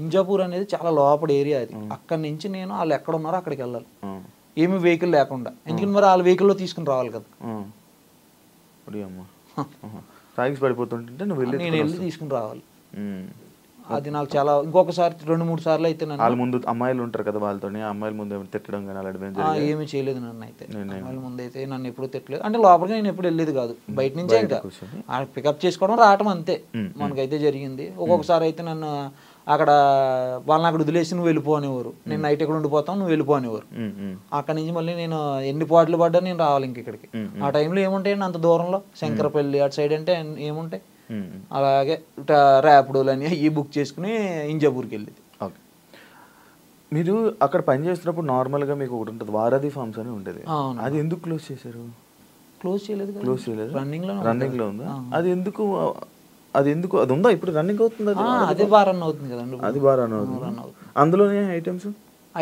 ఇంజాపూర్ అనేది చాలా లోపల ఏరియా అది. అక్కడి నుంచి నేను వాళ్ళు ఎక్కడ ఉన్నారో అక్కడికి వెళ్ళాలి, ఏమి వెహికల్ లేకుండా. ఎందుకంటే మరి వాళ్ళ వెహికల్లో తీసుకుని రావాలి కదా. పడిపోతుంటే నేను వెళ్ళి తీసుకుని రావాలి. అది నాకు చాలా, ఇంకొకసారి 2-3 సార్లు అయితే వాళ్ళ ముందు అమ్మాయిలు ఉంటారు కదా, వాళ్ళతో అమ్మాయిల ముందు తిట్టడం కానీ అలాంటివి ఏమీ చేయలేదు. నన్ను అయితే అమ్మాయిల ముందు అయితే నన్ను ఎప్పుడు తిట్టలేదు. అంటే లోపలికి నేను ఎప్పుడు వెళ్ళేది కాదు, బయట నుంచే ఇంకా పికప్ చేసుకోవడం రావటం అంతే మనకైతే జరిగింది. ఒక్కొక్కసారి అయితే నన్ను అక్కడ వాళ్ళని అక్కడ వదిలేసి నువ్వు వెళ్ళిపో అనేవారు. నేను నైట్ ఎక్కడ ఉండిపోతావు, నువ్వు వెళ్ళిపో అనేవారు. అక్కడ నుంచి మళ్ళీ నేను ఎన్ని పాటలు పడ్డా నేను రావాలి ఇంక ఇక్కడికి. ఆ టైంలో ఏముంటాయండి అంత దూరంలో, శంకరపల్లి అటు సైడ్ అంటే ఏముంటాయి. అలాగే ర్యాపిడోలని ఈ బుక్ చేసుకుని ఇంజాపూర్కి వెళ్ళేది. ఓకే, మీరు అక్కడ పని చేస్తున్నప్పుడు నార్మల్గా మీకు ఒకటి ఉంటుంది, వారధి ఫార్మ్స్ అని ఉండేది. అది ఎందుకు క్లోజ్ చేశారు? క్లోజ్ చేయలేదు, రన్నింగ్ లో ఉందా? అది ఎందుకు అది ఉందా ఇప్పుడు రన్నింగ్ అవుతుంది? అదే బాగా రన్ అవుతుంది కదండి. అది బాగా రన్ అవుతుంది. అందులోనే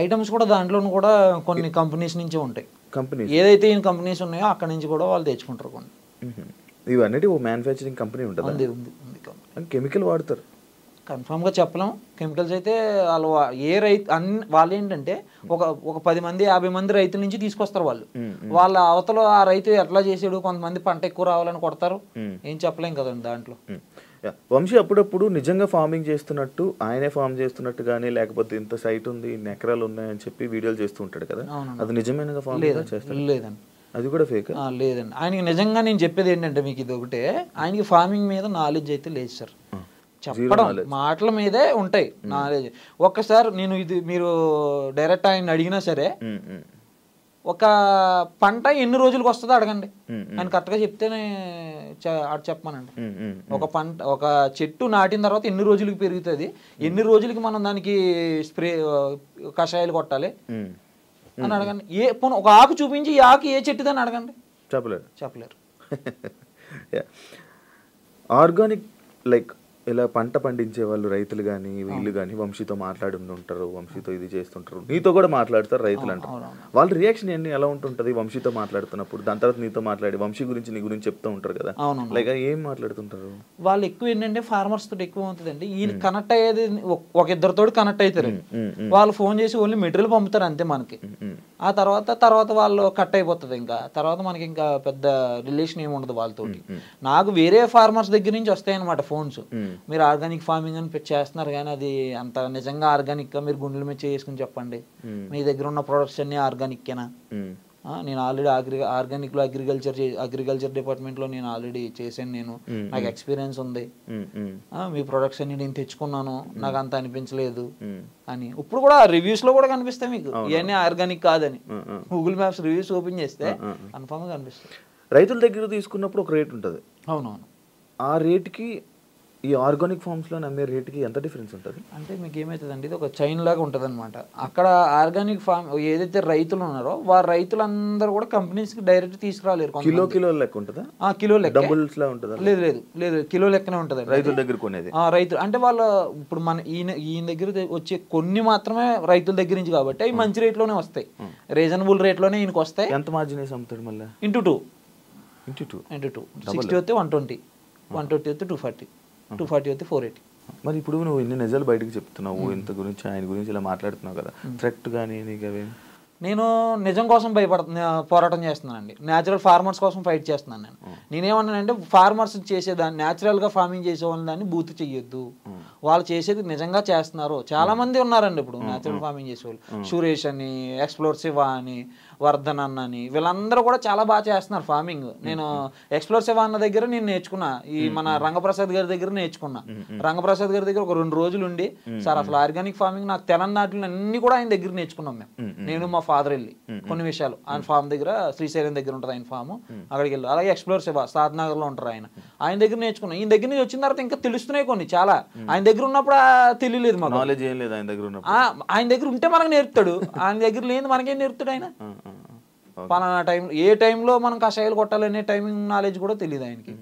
ఐటమ్స్ కూడా దాంట్లోనూ కూడా కొన్ని కంపెనీస్ నుంచి ఉంటాయి. కంపెనీస్ ఏదైతే ఈ కంపెనీస్ ఉన్నాయో అక్కడ నుంచి కూడా వాళ్ళు తెచ్చుకుంటారు కొన్ని. ఇవన్నీ ఓ మ్యానుఫ్యాక్చరింగ్ కంపెనీ ఉంటుంది, కెమికల్ వాడతారు. కన్ఫామ్గా చెప్పలేం. కెమికల్స్ అయితే వాళ్ళు వాళ్ళు ఏంటంటే ఒక 10 మంది 50 మంది రైతుల నుంచి తీసుకొస్తారు వాళ్ళు. వాళ్ళ అవతల ఆ రైతు ఎట్లా చేసాడు, కొంతమంది పంట ఎక్కువ రావాలని కొడతారు, ఏం చెప్పలేం కదండి దాంట్లో. వంశీ అప్పుడప్పుడు నిజంగా ఫార్మింగ్ చేస్తున్నట్టు, ఆయనే ఫార్మ్ చేస్తున్నట్టు కానీ, లేకపోతే ఇంత సైట్ ఉంది, ఇన్ని ఎకరాలు ఉన్నాయని చెప్పి వీడియోలు చేస్తూ ఉంటాడు కదా, అది నిజమైన ఫార్మింగ్ చేస్తారు? లేదండి, అది కూడా ఫేక్? లేదండి. ఆయనకి నిజంగా నేను చెప్పేది ఏంటంటే మీకు ఇది ఒకటే, ఆయనకి ఫార్మింగ్ మీద నాలెడ్జ్ అయితే లేదు సార్. చెప్పడం మాటల మీదే ఉంటాయి నాలెడ్జ్. ఒక్కసారి నేను ఇది మీరు డైరెక్ట్ ఆయన అడిగినా సరే ఒక పంట ఎన్ని రోజులకు వస్తుందో అడగండి, ఆయన కరెక్ట్గా చెప్తేనే చెప్పమనండి. ఒక పంట ఒక చెట్టు నాటిన తర్వాత ఎన్ని రోజులకి పెరుగుతుంది, ఎన్ని రోజులకి మనం దానికి స్ప్రే కషాయాలు కొట్టాలి అని అడగండి. ఒక ఆకు చూపించి ఈ ఆకు ఏ చెట్టుదని అడగండి, చెప్పలేరు. ఆర్గానిక్ లైక్ ఇలా పంట పండించే వాళ్ళు రైతులు కానీ వీళ్ళు కానీ వంశీతో మాట్లాడుతుంటారు, వంశీతో ఇది చేస్తుంటారు, నీతో కూడా మాట్లాడతారు రైతులు అంటారు. వాళ్ళ రియాక్షన్ ఏంటి, ఎలా ఉంటుంటది వంశీతో మాట్లాడుతున్నప్పుడు? దాని తర్వాత నీతో మాట్లాడి వంశీ గురించి నీ గురించి చెప్తూ ఉంటారు కదా, లైక్ ఏం మాట్లాడుతుంటారు వాళ్ళు? ఎక్కువ ఏంటంటే ఫార్మర్స్ తోటి ఎక్కువ ఉంటుందండి. ఈయన కనెక్ట్ అయ్యేది ఒక ఇద్దరితో కనెక్ట్ అవుతారు. వాళ్ళు ఫోన్ చేసి ఓన్లీ మెటీరియల్ పంపుతారు అంతే మనకి. ఆ తర్వాత వాళ్ళు కట్ అయిపోతుంది. ఇంకా తర్వాత మనకి ఇంకా పెద్ద రిలేషన్ ఏమి ఉండదు వాళ్ళతోటి. నాకు వేరే ఫార్మర్స్ దగ్గర నుంచి వస్తాయి అనమాట ఫోన్స్, మీరు ఆర్గానిక్ ఫార్మింగ్ అని చేస్తున్నారు కానీ అది అంత నిజంగా ఆర్గానిక్ గా మీరు గుండెల మీద చేసుకుని చెప్పండి, మీ దగ్గర ఉన్న ప్రొడక్ట్స్ అన్ని ఆర్గానిక్కేనా? నేను ఆల్రెడీ ఆర్గానిక్ లో అగ్రికల్చర్ డిపార్ట్మెంట్ లో నేను ఆల్రెడీ చేశాను, నేను నాకు ఎక్స్పీరియన్స్ ఉంది, మీ ప్రొడక్ట్స్ అన్ని నేను తెచ్చుకున్నాను, నాకు అంత అనిపించలేదు అని. ఇప్పుడు కూడా రివ్యూస్ లో కూడా కనిపిస్తాయి మీకు ఇవన్నీ ఆర్గానిక్ కాదని. గూగుల్ మ్యాప్స్ రివ్యూస్ ఓపెన్ చేస్తే కన్ఫర్మ్ గా కనిపిస్తాయి. రైతుల దగ్గర తీసుకున్నప్పుడు ఒక రేట్ ఉంటుంది. అవునవును. ఆ రేట్కి ఈ ఆర్గానిక్ ఫార్మ్స్లో అమ్మే రేట్కి ఎంత డిఫరెన్స్ ఉంటుంది అంటే మీకు ఏమవుతుందండి, ఇది ఒక చైన్ లాగా ఉంటుంది అనమాట. అక్కడ ఆర్గానిక్ ఫార్మ్ ఏదైతే రైతులు ఉన్నారో వారు రైతులందరూ కూడా కంపెనీస్కి డైరెక్ట్ తీసుకురాలేరు. కిలో లెక్క ఉంటుందా? కిలో లెక్క. డబుల్స్ లా ఉంటుందా? లేదు కిలో లెక్కనే ఉంటుంది రైతుల దగ్గర కొనేది. రైతులు అంటే వాళ్ళు ఇప్పుడు మన ఈయన దగ్గర వచ్చే కొన్ని మాత్రమే రైతుల దగ్గర నుంచి కాబట్టి అవి మంచి రేట్లోనే వస్తాయి, రీజనబుల్ రేట్లోనే ఈయనకి వస్తాయి. ఎంత మార్జిన్ వేసి అమ్ముతాడు మళ్ళీ? ఇంటూ టూ 60 వస్తే 120, 120 వస్తే 240, 240 వస్తే 480. మరి ఇప్పుడు నువ్వు ఇన్ని నిజాలు బయటకు చెప్తున్నావు, ఇంత గురించి ఆయన గురించి ఇలా మాట్లాడుతున్నావు కదా, థ్రెట్ కానీ నీకు అవి? నేను నిజం కోసం పోరాటం చేస్తున్నానండి, న్యాచురల్ ఫార్మర్స్ కోసం ఫైట్ చేస్తున్నాను. నేనేమన్నానంటే ఫార్మర్స్ చేసేదాన్ని, న్యాచురల్గా ఫార్మింగ్ చేసే వాళ్ళని దాన్ని బూత్ చెయ్యొద్దు, వాళ్ళు చేసేది నిజంగా చేస్తున్నారు. చాలా మంది ఉన్నారండి ఇప్పుడు న్యాచురల్ ఫార్మింగ్ చేసేవాళ్ళు, సురేష్ అని, ఎక్స్ప్లోర్ శివ అని, వర్ధన్ అన్న అని, వీళ్ళందరూ కూడా చాలా బాగా చేస్తున్నారు ఫార్మింగ్. నేను ఎక్స్ప్లోర్ శివ అన్న దగ్గర నేను నేర్చుకున్నా, ఈ మన రంగప్రసాద్ గారి దగ్గర నేర్చుకున్నా. రంగప్రసాద్ గారి దగ్గర ఒక 2 రోజులు ఉండి, సార్ అసలు ఆర్గానిక్ ఫార్మింగ్ నాకు తెలంగాణలో అన్ని కూడా ఆయన దగ్గర నేర్చుకున్నాం మేము, నేను మా ఫాదర్ వెళ్ళి కొన్ని విషయాలు. ఆయన ఫామ్ దగ్గర శ్రీశైలం దగ్గర ఉంటుంది ఆయన ఫామ్, అక్కడికి వెళ్ళి. అలాగే ఎక్స్ప్లోర్ శివ సాద్నగర్ లో ఉంటారు ఆయన దగ్గర నేర్చుకున్నాం. ఈయన దగ్గర నుంచి వచ్చిన తర్వాత ఇంకా తెలుస్తున్నాయి కొన్ని చాలా. ఆయన దగ్గర ఉన్నప్పుడు తెలియలేదు మాకు, నాలెడ్జ్ ఏం లేదు ఆయన దగ్గర. ఆయన దగ్గర ఉంటే మనకు నేర్పుతాడు, ఆయన దగ్గర లేదు మనకేం నేర్పుతాడు ఆయన. పలానా టైం ఏ టైంలో మనం కషాయాలు కొట్టాలనే టైమింగ్ నాలెడ్జ్ కూడా తెలియదు ఆయనకి.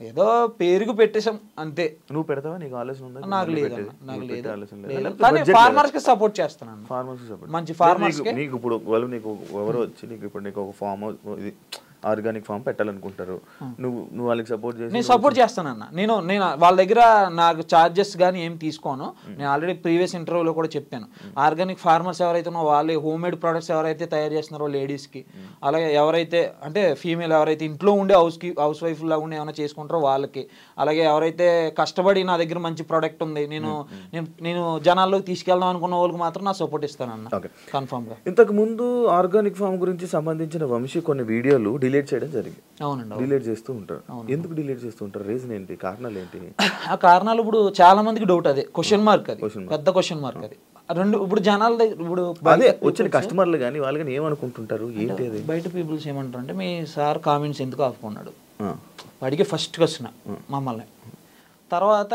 ఏదో పేరుకు పెట్టేసాం అంతే. నువ్వు పెడతావా? నీకు ఆలోచన ఉందా? నాకు లేదు. కానీ ఫార్మర్స్ కి సపోర్ట్ చేస్తున్నాను. మంచి ఫార్మర్స్ కి. నీకు ఇప్పుడు వాళ్ళు నీకు ఎవరో వచ్చి నీకు ఒక ఫామ్ ఇది ఆర్గానిక్ ఫామ్ పెట్టాలనుకుంటారు, నువ్వు వాళ్ళకి సపోర్ట్ చేసి? నేను సపోర్ట్ చేస్తానన్న. నేను వాళ్ళ దగ్గర నాకు చార్జెస్ కానీ ఏం తీసుకోను. నేను ఆల్రెడీ ప్రీవియస్ ఇంటర్వ్యూలో కూడా చెప్పాను, ఆర్గానిక్ ఫార్మర్స్ ఎవరైతే ఉన్నారో వాళ్ళే హోమ్ మేడ్ ప్రొడక్ట్స్ ఎవరైతే తయారు చేస్తున్నారో లేడీస్కి, అలాగే ఎవరైతే అంటే ఫీమేల్ ఎవరైతే ఇంట్లో ఉండే హౌస్ వైఫ్ లాగా ఉండి ఏమైనా చేసుకుంటారో వాళ్ళకి, అలాగే ఎవరైతే కష్టపడి నా దగ్గర మంచి ప్రోడక్ట్ ఉంది నేను జనాల్లోకి తీసుకెళ్దాం అనుకున్న వాళ్ళకి మాత్రం నా సపోర్ట్ ఇస్తానన్న కన్ఫర్మ్ గా. ఇంతకు ముందు ఆర్గానిక్ ఫామ్ గురించి సంబంధించిన వంశీ కొన్ని వీడియోలు డిలీట్ చేయడం జరిగింది. అవునండి. డిలీట్ చేస్తూ ఉంటారు. ఎందుకు డిలీట్ చేస్తూ ఉంటారు? రీజన్ ఏంటి? కారణాలు ఏంటి? ఆ కారణాలు ఇప్పుడు చాలా మందికి డౌట్, అదే క్వశ్చన్ మార్క్, అది పెద్ద క్వశ్చన్ మార్క్. అది ఇప్పుడు జనాల ఇప్పుడు అదే వచ్చిన కస్టమర్లు కానీ వాళ్ళు కానీ ఏమనుకుంటుంటారు ఏంటి అది? బయట పీపుల్స్ ఏమంటారు అంటే మీ సార్ కామెంట్స్ ఎందుకు ఆపుకున్నాడు వాడికి ఫస్ట్ క్వశ్చన్ మమ్మల్ని. తర్వాత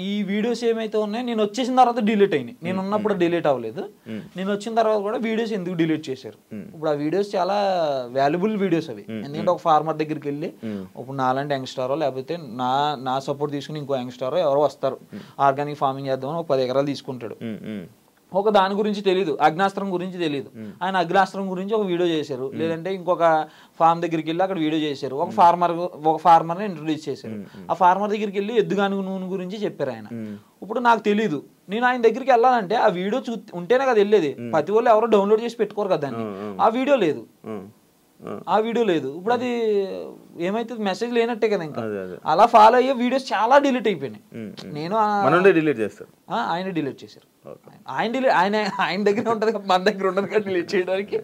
ఈ వీడియోస్ ఏమైతే ఉన్నాయో నేను వచ్చేసిన తర్వాత డిలీట్ అయినాయి, నేను ఉన్నప్పుడు డిలీట్ అవ్వలేదు. నేను వచ్చిన తర్వాత కూడా వీడియోస్ ఎందుకు డిలీట్ చేశారు? ఇప్పుడు ఆ వీడియోస్ చాలా వాల్యుబుల్ వీడియోస్ అవి. ఎందుకంటే ఒక ఫార్మర్ దగ్గరికి వెళ్ళి ఇప్పుడు నాలాంటి యంగ్స్టారో లేకపోతే నా సపోర్ట్ తీసుకుని ఇంకో యంగ్స్టారో ఎవరో వస్తారు, ఆర్గానిక్ ఫార్మింగ్ చేద్దామని ఒక 10 ఎకరాలు తీసుకుంటాడు. ఒక దాని గురించి తెలియదు, అగ్నాస్త్రం గురించి తెలియదు. ఆయన అగ్నాస్త్రం గురించి ఒక వీడియో చేశారు, లేదంటే ఇంకొక ఫార్మ్ దగ్గరికి వెళ్ళి అక్కడ వీడియో చేశారు. ఒక ఫార్మర్ని ఇంట్రొడ్యూస్ చేశారు. ఆ ఫార్మర్ దగ్గరికి వెళ్ళి ఎద్దుగానుగు నూనె గురించి చెప్పారు ఆయన. ఇప్పుడు నాకు తెలీదు, నేను ఆయన దగ్గరికి వెళ్ళాలంటే ఆ వీడియో ఉంటేనే కదా వెళ్ళేది. ప్రతి వాళ్ళు ఎవరో డౌన్లోడ్ చేసి పెట్టుకోరు కదా దాన్ని. ఆ వీడియో లేదు. ఇప్పుడు అది ఏమైతుంది మెసేజ్ లేనట్టే కదా ఇంకా. అదే అదే అలా ఫాలో అయ్యే వీడియోస్ చాలా డిలీట్ అయిపోయినాయి. నేను మనోడే డిలీట్ చేస్తారు. ఆయన డిలీట్ చేశారు. ఆయన దగ్గర ఉంటుంది, మన దగ్గర ఉండదు కదా డిలీట్ చేయడానికి.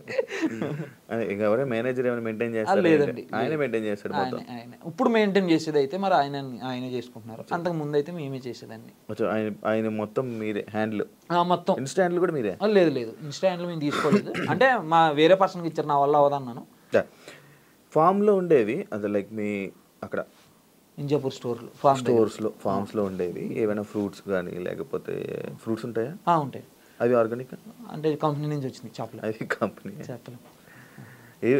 ఇంకా ఎవరైనా మేనేజర్ ఏమైనా మెయింటైన్ చేస్తారు? లేదండి, ఆయన మెయింటైన్ చేస్తాడు మొత్తం. ఆయన ఇప్పుడు మెయింటైన్ చేసేది అయితే మరి ఆయనే చేసుకుంటున్నారు. అంతకు ముందు అయితే మేమే చేసేదాన్ని. ఆయన మొత్తం మీరే హ్యాండిల్, మొత్తం ఇన్స్టా హ్యాండిల్ కూడా మీరే? లేదు లేదు, ఇన్స్టా హ్యాండిల్ మేము తీసుకోలేదు. అంటే మా వేరే పర్సన్కి ఇచ్చారు, నా వల్ల అవదన్నాను. ఫామ్లో ఉండేవి అది లైక్ మీ అక్కడ ఇంజాపూర్ ఫార్మ్స్లో ఉండేవి ఏమైనా ఫ్రూట్స్ కానీ లేకపోతే ఫ్రూట్స్ ఉంటాయా? ఉంటాయి. అవి ఆర్గానిక్ అంటే కంపెనీ నుంచి వచ్చింది చేపలు. అవి కంపెనీ చేపలు ఏ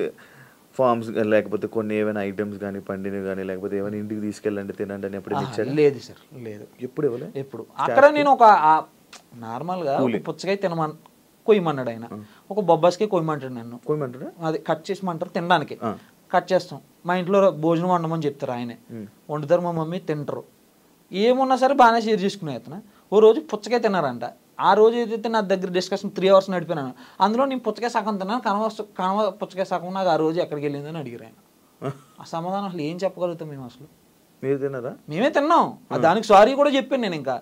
ఫార్మ్స్ లేకపోతే కొన్ని ఏమైనా ఐటమ్స్ కానీ పండినవి కానీ లేకపోతే ఏమైనా ఇంటికి తీసుకెళ్ళండి తినండి అని ఎప్పుడు ఇచ్చారు? లేదు సార్, లేదు. ఎప్పుడు ఇవ్వలేదు. ఎప్పుడు అక్కడ నేను ఒక నార్మల్గా పుచ్చకాయ కొయ్యమన్నాడు ఆయన, ఒక బొబ్బాస్కే కొయ్యమంటాడు నన్ను. కొయ్యమంటారా? అది కట్ చేసిమంటారు తినడానికి, కట్ చేస్తాం. మా ఇంట్లో భోజనం వండమని చెప్తారు, ఆయనే వండుతారు, మా మమ్మీ తింటారు. ఏమున్నా సరే బాగానే షేర్ చేసుకునే అతను. ఓ రోజు పుచ్చకాయ తిన్నారంట. ఆ రోజు ఏదైతే నా దగ్గర డిస్కషన్ 3 hours నడిపినాను, అందులో నేను పుచ్చకాయ సగం తిన్నాను, కనవ పుచ్చకాయ సగం నాకు ఆ రోజు ఎక్కడికి వెళ్ళిందని అడిగారు ఆయన. ఆ సమాధానం అసలు ఏం చెప్పగలుగుతాం మేము? అసలు మీరు తిన్నారా? మేమే తిన్నాం. దానికి సారీ కూడా చెప్పాను నేను. ఇంకా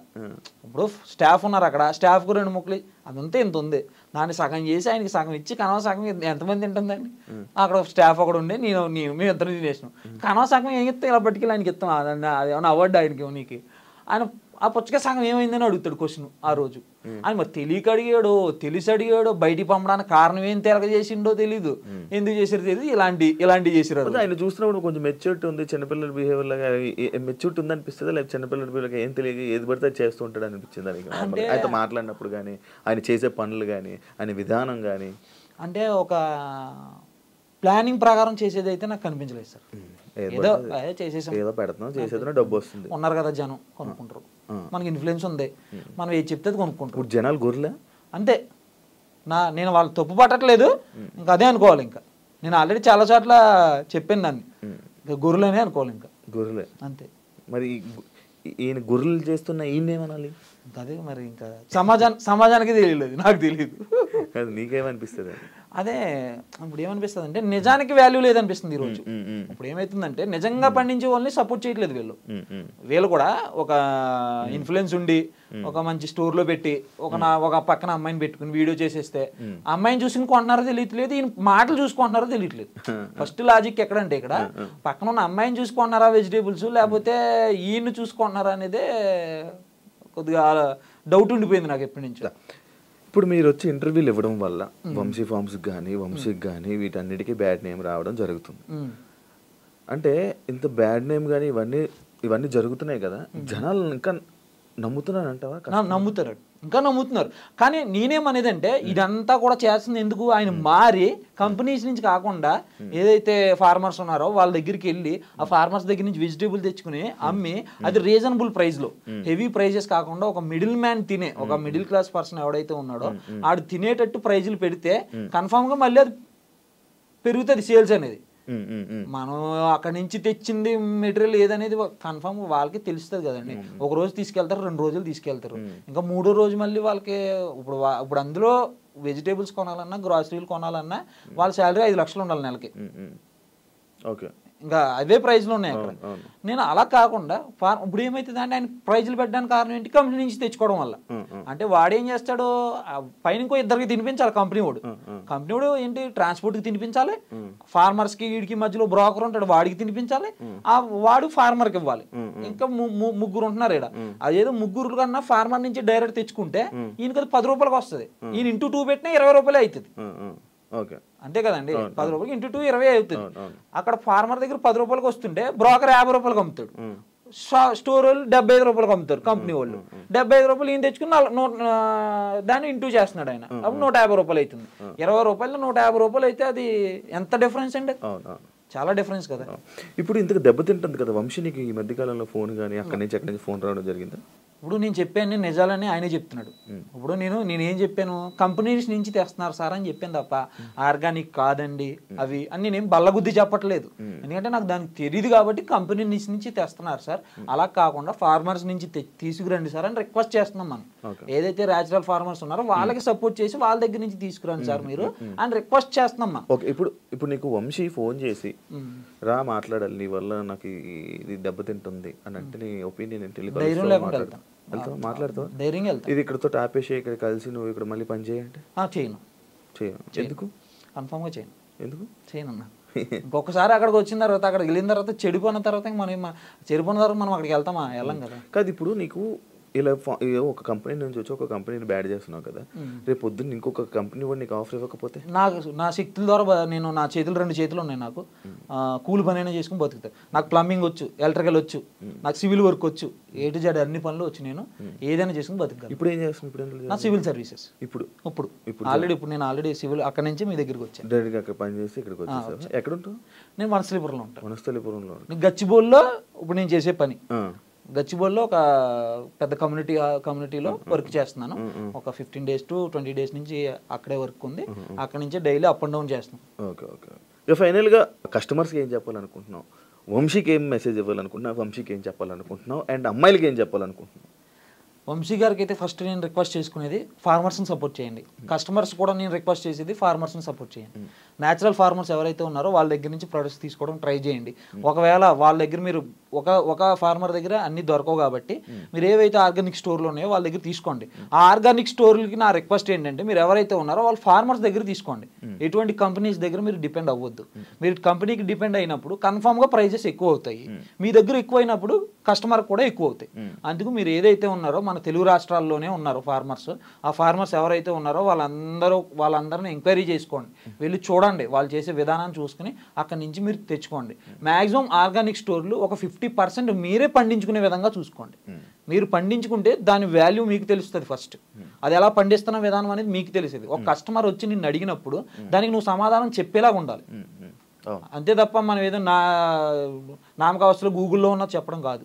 ఇప్పుడు స్టాఫ్ ఉన్నారు అక్కడ, స్టాఫ్కు 2 ముక్కలు అదంతా ఇంత ఉంది, దాన్ని సగం చేసి ఆయనకి సగం ఇచ్చి కనవ సగం ఎంతమంది తింటుందండి? అక్కడ స్టాఫ్ ఒకడు ఉండే, మేము ఇద్దరు తినేసినాం. కనవ సగం ఏం ఇస్తాం, ఇలా పట్టుకెళ్ళి ఆయనకి ఇస్తాం, అదేమన్నా అవార్డు ఆయనకి నీకు. ఆయన ఆ పుచ్చకాయ సగం ఏమైందని అడుగుతాడు క్వశ్చన్ ఆ రోజు. ఆయన మరి తెలియక అడిగాడో తెలిసి అడిగాడో, బయటికి పంపడానికి కారణం ఏం చేసిండో తెలీదు, ఎందుకు చేసారో తెలియదు, ఇలాంటివి చేసారు. ఆయన చూసినప్పుడు కొంచెం మెచ్యూరిటీ ఉంది, చిన్నపిల్లల బిహేవియర్ లాగా మెచ్యూరిటీ ఉంది అనిపిస్తుంది, లేకపోతే చిన్నపిల్లల బిహేవియర్ ఏం తెలియక ఏది పడితే చేస్తూ ఉంటాడు అనిపించింది ఆయనకి ఆయనతో మాట్లాడినప్పుడు కానీ, ఆయన చేసే పనులు కానీ, ఆయన విధానం కానీ? అంటే ఒక ప్లానింగ్ ప్రకారం చేసేది అయితే నాకు కనిపించలేదు సార్. ఏదో చేసేసాం, ఏదో పెడుతున్నాం, చేసేదో డబ్బు వస్తుంది. ఉన్నారు కదా జనం, కొనుక్కుంటారు, మనకి ఇన్ఫ్లుయెన్స్ ఉంది, మనం ఏది చెప్తే కొనుక్కుంటారు. జనాలు గొర్రెలే అంతే. నేను వాళ్ళు తప్పు పట్టట్లేదు, ఇంకా అదే అనుకోవాలి. ఇంకా నేను ఆల్రెడీ చాలా చోట్ల చెప్పాను దాన్ని, ఇంకా గొర్రెలనే అనుకోవాలి, ఇంకా గొర్రెలే అంతే. మరి ఈయన గొర్రెలు చేస్తున్న ఈయన ఏమనాలి? అదే మరి ఇంకా సమాజానికి తెలియలేదు, నాకు తెలియదు. నీకేమనిపిస్తుంది? అదే ఇప్పుడు ఏమనిపిస్తుంది అంటే నిజానికి వాల్యూ లేదనిపిస్తుంది ఈరోజు. ఇప్పుడు ఏమవుతుందంటే నిజంగా పండించే వాళ్ళని సపోర్ట్ చేయట్లేదు వీళ్ళు కూడా. ఒక ఇన్ఫ్లుయెన్స్ ఉండి ఒక మంచి స్టోర్లో పెట్టి ఒక పక్కన అమ్మాయిని పెట్టుకుని వీడియో చేసేస్తే అమ్మాయిని చూసి కొంటున్నారో తెలియట్లేదు, ఈయన మాటలు చూసుకుంటున్నారో తెలియట్లేదు. ఫస్ట్ లాజిక్ ఎక్కడంటే ఇక్కడ పక్కన ఉన్న అమ్మాయిని చూసుకుంటున్నారా వెజిటేబుల్స్, లేకపోతే ఈయన్ని చూసుకుంటున్నారా అనేదే కొద్దిగా డౌట్ ఉండిపోయింది నాకు ఎప్పటి నుంచో. ఇప్పుడు మీరు వచ్చి ఇంటర్వ్యూలు ఇవ్వడం వల్ల వంశీ ఫార్మ్స్కి కానీ వంశీకి కానీ వీటన్నిటికీ బ్యాడ్ నేమ్ రావడం జరుగుతుంది. అంటే ఇంత బ్యాడ్ నేమ్ కానీ ఇవన్నీ జరుగుతున్నాయి కదా, జనాలు ఇంకా నమ్ముతున్నారు అంటావా? నమ్ముతారు, ఇంకా నమ్ముతున్నారు. కానీ నేనేమనేది అంటే ఇదంతా కూడా చేస్తుంది ఎందుకు, ఆయన మారి కంపెనీస్ నుంచి కాకుండా ఏదైతే ఫార్మర్స్ ఉన్నారో వాళ్ళ దగ్గరికి వెళ్ళి ఆ ఫార్మర్స్ దగ్గర నుంచి వెజిటేబుల్ తెచ్చుకుని అమ్మి అది రీజనబుల్ ప్రైస్ లో, హెవీ ప్రైజెస్ కాకుండా ఒక మిడిల్ మ్యాన్ తినే, ఒక మిడిల్ క్లాస్ పర్సన్ ఎవడైతే ఉన్నాడో ఆడు తినేటట్టు ప్రైజులు పెడితే కన్ఫామ్ గా మళ్ళీ అది పెరుగుతుంది సేల్స్ అనేది. మనం అక్కడి నుంచి తెచ్చింది మెటీరియల్ ఏదనేది కన్ఫామ్ వాళ్ళకి తెలుస్తుంది కదండి. ఒక రోజు తీసుకెళ్తారు, 2 రోజులు తీసుకెళ్తారు, ఇంకా 3వ రోజు మళ్ళీ వాళ్ళకి ఇప్పుడు అందులో వెజిటేబుల్స్ కొనాలన్నా గ్రాసరీలు కొనాలన్నా వాళ్ళ శాలరీ 5 లక్షలు ఉండాలి నెలకి. ఓకే, ఇంకా అదే ప్రైజ్లో ఉన్నాయి అక్కడ. నేను అలా కాకుండా ఇప్పుడు ఏమైతుంది అంటే ఆయన ప్రైజులు పెట్టడానికి కారణం ఏంటి, కంపెనీ నుంచి తెచ్చుకోవడం వల్ల. అంటే వాడేం చేస్తాడు, పైన ఇంకో 2కి తినిపించాలి కంపెనీ వాడు ఏంటి ట్రాన్స్పోర్ట్కి తినిపించాలి, ఫార్మర్స్కి వీడికి మధ్యలో బ్రోకర్ ఉంటాడు వాడికి తినిపించాలి, వాడు ఫార్మర్కి ఇవ్వాలి. ఇంకా 3 ఉంటున్నారు ఇక్కడ. అదేదో 3 కన్నా ఫార్మర్ నుంచి డైరెక్ట్ తెచ్చుకుంటే ఈయనకి అది 10 రూపాయలకి వస్తుంది, ఈయన ఇంటూ 2 పెట్టినా 20 రూపాయలే అవుతుంది. అంతే కదండి, 10 రూపాయలకి ఇంటూ 2 20 అవుతుంది. అక్కడ ఫార్మర్ దగ్గర 10 రూపాయలకి వస్తుంటే బ్రోకర్ 50 రూపాయలకి అమ్ముతాడు, స్టోర్ వాళ్ళు 75 రూపాయలకి అమ్ముతారు, కంపెనీ వాళ్ళు 75 రూపాయలు ఈయన తెచ్చుకుని దాన్ని ఇంటూ చేస్తున్నాడు ఆయన, అప్పుడు 150 రూపాయలు అవుతుంది. 20 రూపాయలు 150 రూపాయలు అయితే అది ఎంత డిఫరెన్స్ అండి, చాలా డిఫరెన్స్ కదా. ఇప్పుడు ఇంతకు దెబ్బతింటుంది కదా వంశీ, నీకు ఈ మధ్యకాలంలో ఫోన్ కానీ అక్కడి నుంచి ఫోన్ రావడం జరిగిందా? ఇప్పుడు నేను చెప్పాను నిజాలని ఆయనే చెప్తున్నాడు. ఇప్పుడు నేనేం చెప్పాను, కంపెనీస్ నుంచి తెస్తున్నారు సార్ అని చెప్పాను తప్ప ఆర్గానిక్ కాదండి అవి అని నేనేం బల్లగుద్ది చెప్పట్లేదు. ఎందుకంటే నాకు దానికి తెలియదు కాబట్టి కంపెనీ నుంచి తెస్తున్నారు సార్, అలా కాకుండా ఫార్మర్స్ నుంచి తీసుకురండి సార్ అని రిక్వెస్ట్ చేస్తున్నాం మనం. ఏదైతే న్యాచురల్ ఫార్మర్స్ ఉన్నారో వాళ్ళకి సపోర్ట్ చేసి వాళ్ళ దగ్గర నుంచి తీసుకురండి సార్ మీరు అని రిక్వెస్ట్ చేస్తున్నాం మనం. ఓకే, ఇప్పుడు నీకు వంశీ ఫోన్ చేసి రా మాట్లాడాలి నీ వల్ల నాకు ఇది దెబ్బతింటుంది అని అంటే నీ ఒపీనియన్ ఏంటి? ధైర్యం లేకుండా వెళ్తాం, మాట్లాడతావు, ధైర్యంగా వెళ్తాం. ఇది ఇక్కడతో ఆపేసి ఇక్కడ కలిసి నువ్వు ఇక్కడ మళ్ళీ పని చేయంటే చేయను. ఎందుకు? కన్ఫామ్గా చేయను. ఎందుకు చేయను అన్న. ఇంకొకసారి అక్కడికి వచ్చిన తర్వాత అక్కడికి వెళ్ళిన తర్వాత చెడిపోయిన తర్వాత చెడిపోయిన తర్వాత మనం అక్కడికి వెళ్తామా? వెళ్ళం కదా. కాదు, ఇప్పుడు నీకు ఇలా ఒక కంపెనీ నుంచి వచ్చి ఒక కంపెనీని బ్యాడ్ చేస్తున్నావు కదా, రేపు పొద్దున్న ఇంకొక కంపెనీ కూడా నీకు ఆఫర్ ఇవ్వకపోతే? నా శక్తుల ద్వారా నా చేతులు 2 చేతులు ఉన్నాయి. నాకు కూలి పని అయినా చేసుకుని బతుకుతాయి. నాకు ప్లంబింగ్ వచ్చు, ఎలక్ట్రికల్ వచ్చు, నాకు సివిల్ వర్క్ వచ్చు, A to Z అన్ని పనులు వచ్చు. నేను ఏదైనా చేసుకుని బతుకుతాను. ఇప్పుడు ఏం చేస్తున్నావు? ఇప్పుడు నా సివిల్ సర్వీసెస్. ఇప్పుడు నేను ఆల్రెడీ సివిల్ అక్కడ నుంచి మీ దగ్గరికి వచ్చాను. డైరెక్ట్గా అక్కడ పని చేసి ఇక్కడికి వచ్చేసాను. ఎక్కడ ఉంటావు? నేను వనస్థలిపురంలో ఉంటాను. వనస్థలిపురంలో. గచ్చిబౌలిలో ఇప్పుడు నేను చేసే పని గచ్చిబౌలిలో ఒక పెద్ద కమ్యూనిటీలో వర్క్ చేస్తున్నాను. ఒక 15 days to 20 days నుంచి అక్కడే వర్క్ ఉంది. అక్కడ నుంచి డైలీ అప్ అండ్ డౌన్ చేస్తున్నాం. Okay okay. ఇక ఫైనల్గా కస్టమర్స్కి ఏం చెప్పాలనుకుంటున్నావు? వంశీకి ఏం మెసేజ్ ఇవ్వాలనుకుంటున్నావు? వంశీకి ఏం చెప్పాలనుకుంటున్నావు? అండ్ అమ్మాయిలకి ఏం చెప్పాలనుకుంటున్నావు? వంశీ గారికి అయితే ఫస్ట్ నేను రిక్వెస్ట్ చేసుకునేది ఫార్మర్స్ని సపోర్ట్ చేయండి. కస్టమర్స్ కూడా నేను రిక్వెస్ట్ చేసేది ఫార్మర్స్ని సపోర్ట్ చేయండి. న్యాచురల్ ఫార్మర్స్ ఎవరైతే ఉన్నారో వాళ్ళ దగ్గర నుంచి ప్రొడక్ట్స్ తీసుకోవడం ట్రై చేయండి. ఒకవేళ వాళ్ళ దగ్గర మీరు ఒక ఫార్మర్ దగ్గర అన్ని దొరకవు కాబట్టి మీరు ఏవైతే ఆర్గానిక్ స్టోర్లు ఉన్నాయో వాళ్ళ దగ్గర తీసుకోండి. ఆ ఆర్గానిక్ స్టోర్లకి నా రిక్వెస్ట్ ఏంటంటే మీరు ఎవరైతే ఉన్నారో వాళ్ళు ఫార్మర్స్ దగ్గర తీసుకోండి. ఎటువంటి కంపెనీస్ దగ్గర మీరు డిపెండ్ అవ్వద్దు. మీరు కంపెనీకి డిపెండ్ అయినప్పుడు కన్ఫామ్గా ప్రైజెస్ ఎక్కువ అవుతాయి. మీ దగ్గర ఎక్కువ అయినప్పుడు కస్టమర్ కూడా ఎక్కువ అవుతాయి. అందుకు మీరు ఏదైతే ఉన్నారో మన తెలుగు రాష్ట్రాల్లోనే ఉన్నారు ఫార్మర్స్, ఆ ఫార్మర్స్ ఎవరైతే ఉన్నారో వాళ్ళందరినీ ఎంక్వైరీ చేసుకోండి, వెళ్ళి చూడండి, వాళ్ళు చేసే విధానాన్ని చూసుకుని అక్కడి నుంచి మీరు తెచ్చుకోండి. మ్యాక్సిమం ఆర్గానిక్ స్టోర్లు ఒక 50% మీరే పండించుకునే విధంగా చూసుకోండి. మీరు పండించుకుంటే దాని వాల్యూ మీకు తెలుస్తుంది. ఫస్ట్ అది ఎలా పండిస్తున్న విధానం అనేది మీకు తెలిసేది. ఒక కస్టమర్ వచ్చి నిన్ను అడిగినప్పుడు దానికి నువ్వు సమాధానం చెప్పేలాగా ఉండాలి. అంతే తప్ప మనం ఏదో నామకావస్థలో గూగుల్లో ఉన్న చెప్పడం కాదు.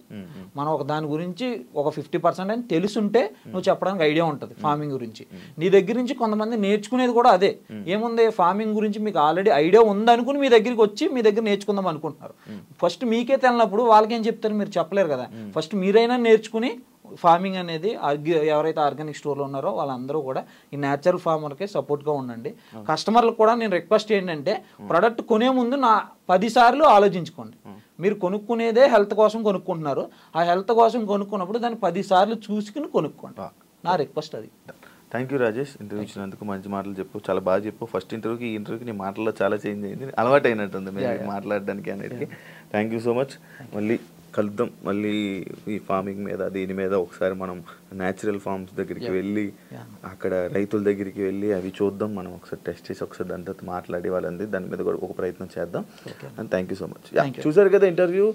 మనం ఒక దాని గురించి ఒక 50% అని తెలుసుంటే నువ్వు చెప్పడానికి ఐడియా ఉంటుంది ఫార్మింగ్ గురించి. నీ దగ్గర నుంచి కొంతమంది నేర్చుకునేది కూడా అదే. ఏముంది, ఫార్మింగ్ గురించి మీకు ఆల్రెడీ ఐడియా ఉందనుకుని మీ దగ్గరికి వచ్చి మీ దగ్గర నేర్చుకుందాం అనుకుంటున్నారు. ఫస్ట్ మీకే తెలినప్పుడు వాళ్ళకేం చెప్తారు? మీరు చెప్పలేరు కదా. ఫస్ట్ మీరైనా నేర్చుకుని ఫార్మింగ్ అనేది ఎవరైతే ఆర్గానిక్ స్టోర్లో ఉన్నారో వాళ్ళందరూ కూడా ఈ న్యాచురల్ ఫార్మర్కే సపోర్ట్గా ఉండండి. కస్టమర్లకు కూడా నేను రిక్వెస్ట్ ఏంటంటే ప్రోడక్ట్ కొనే ముందు 10 సార్లు ఆలోచించుకోండి. మీరు కొనుక్కునేదే హెల్త్ కోసం కొనుక్కుంటున్నారు. ఆ హెల్త్ కోసం కొనుక్కున్నప్పుడు దాన్ని 10 సార్లు చూసుకుని కొనుక్కోండి. నా రిక్వెస్ట్ అది. థ్యాంక్ యూ రాజేష్, ఇంటర్వ్యూ ఇచ్చినందుకు. మంచి మాటలు చెప్పు, చాలా బాగా చెప్పు. ఫస్ట్ ఇంటర్వ్యూకి ఈ ఇంటర్వ్యూకి నీ మాటల్లో చాలా చేంజ్ అయింది, అలవాటు అయినట్టుంది మీరు మాట్లాడడానికి అన్నిటికీ. Thank you so much. మళ్ళీ కలుద్దాం. మళ్ళీ ఈ ఫార్మింగ్ మీద దీని మీద ఒకసారి మనం న్యాచురల్ ఫార్మ్స్ దగ్గరికి వెళ్ళి అక్కడ రైతుల దగ్గరికి వెళ్ళి అవి చూద్దాం. మనం ఒకసారి టెస్ట్ చేసి ఒకసారి దాని తర్వాత మాట్లాడి వాళ్ళంది దాని మీద కూడా ఒక ప్రయత్నం చేద్దాం. And thank you so much. చూసారు కదా ఇంటర్వ్యూ.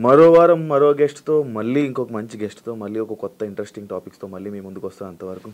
మరో వారం మరో గెస్ట్తో, మళ్ళీ ఇంకొక మంచి గెస్ట్తో, మళ్ళీ ఒక కొత్త ఇంట్రెస్టింగ్ టాపిక్స్తో మళ్ళీ మీ ముందుకు వస్తాం. అంతవరకు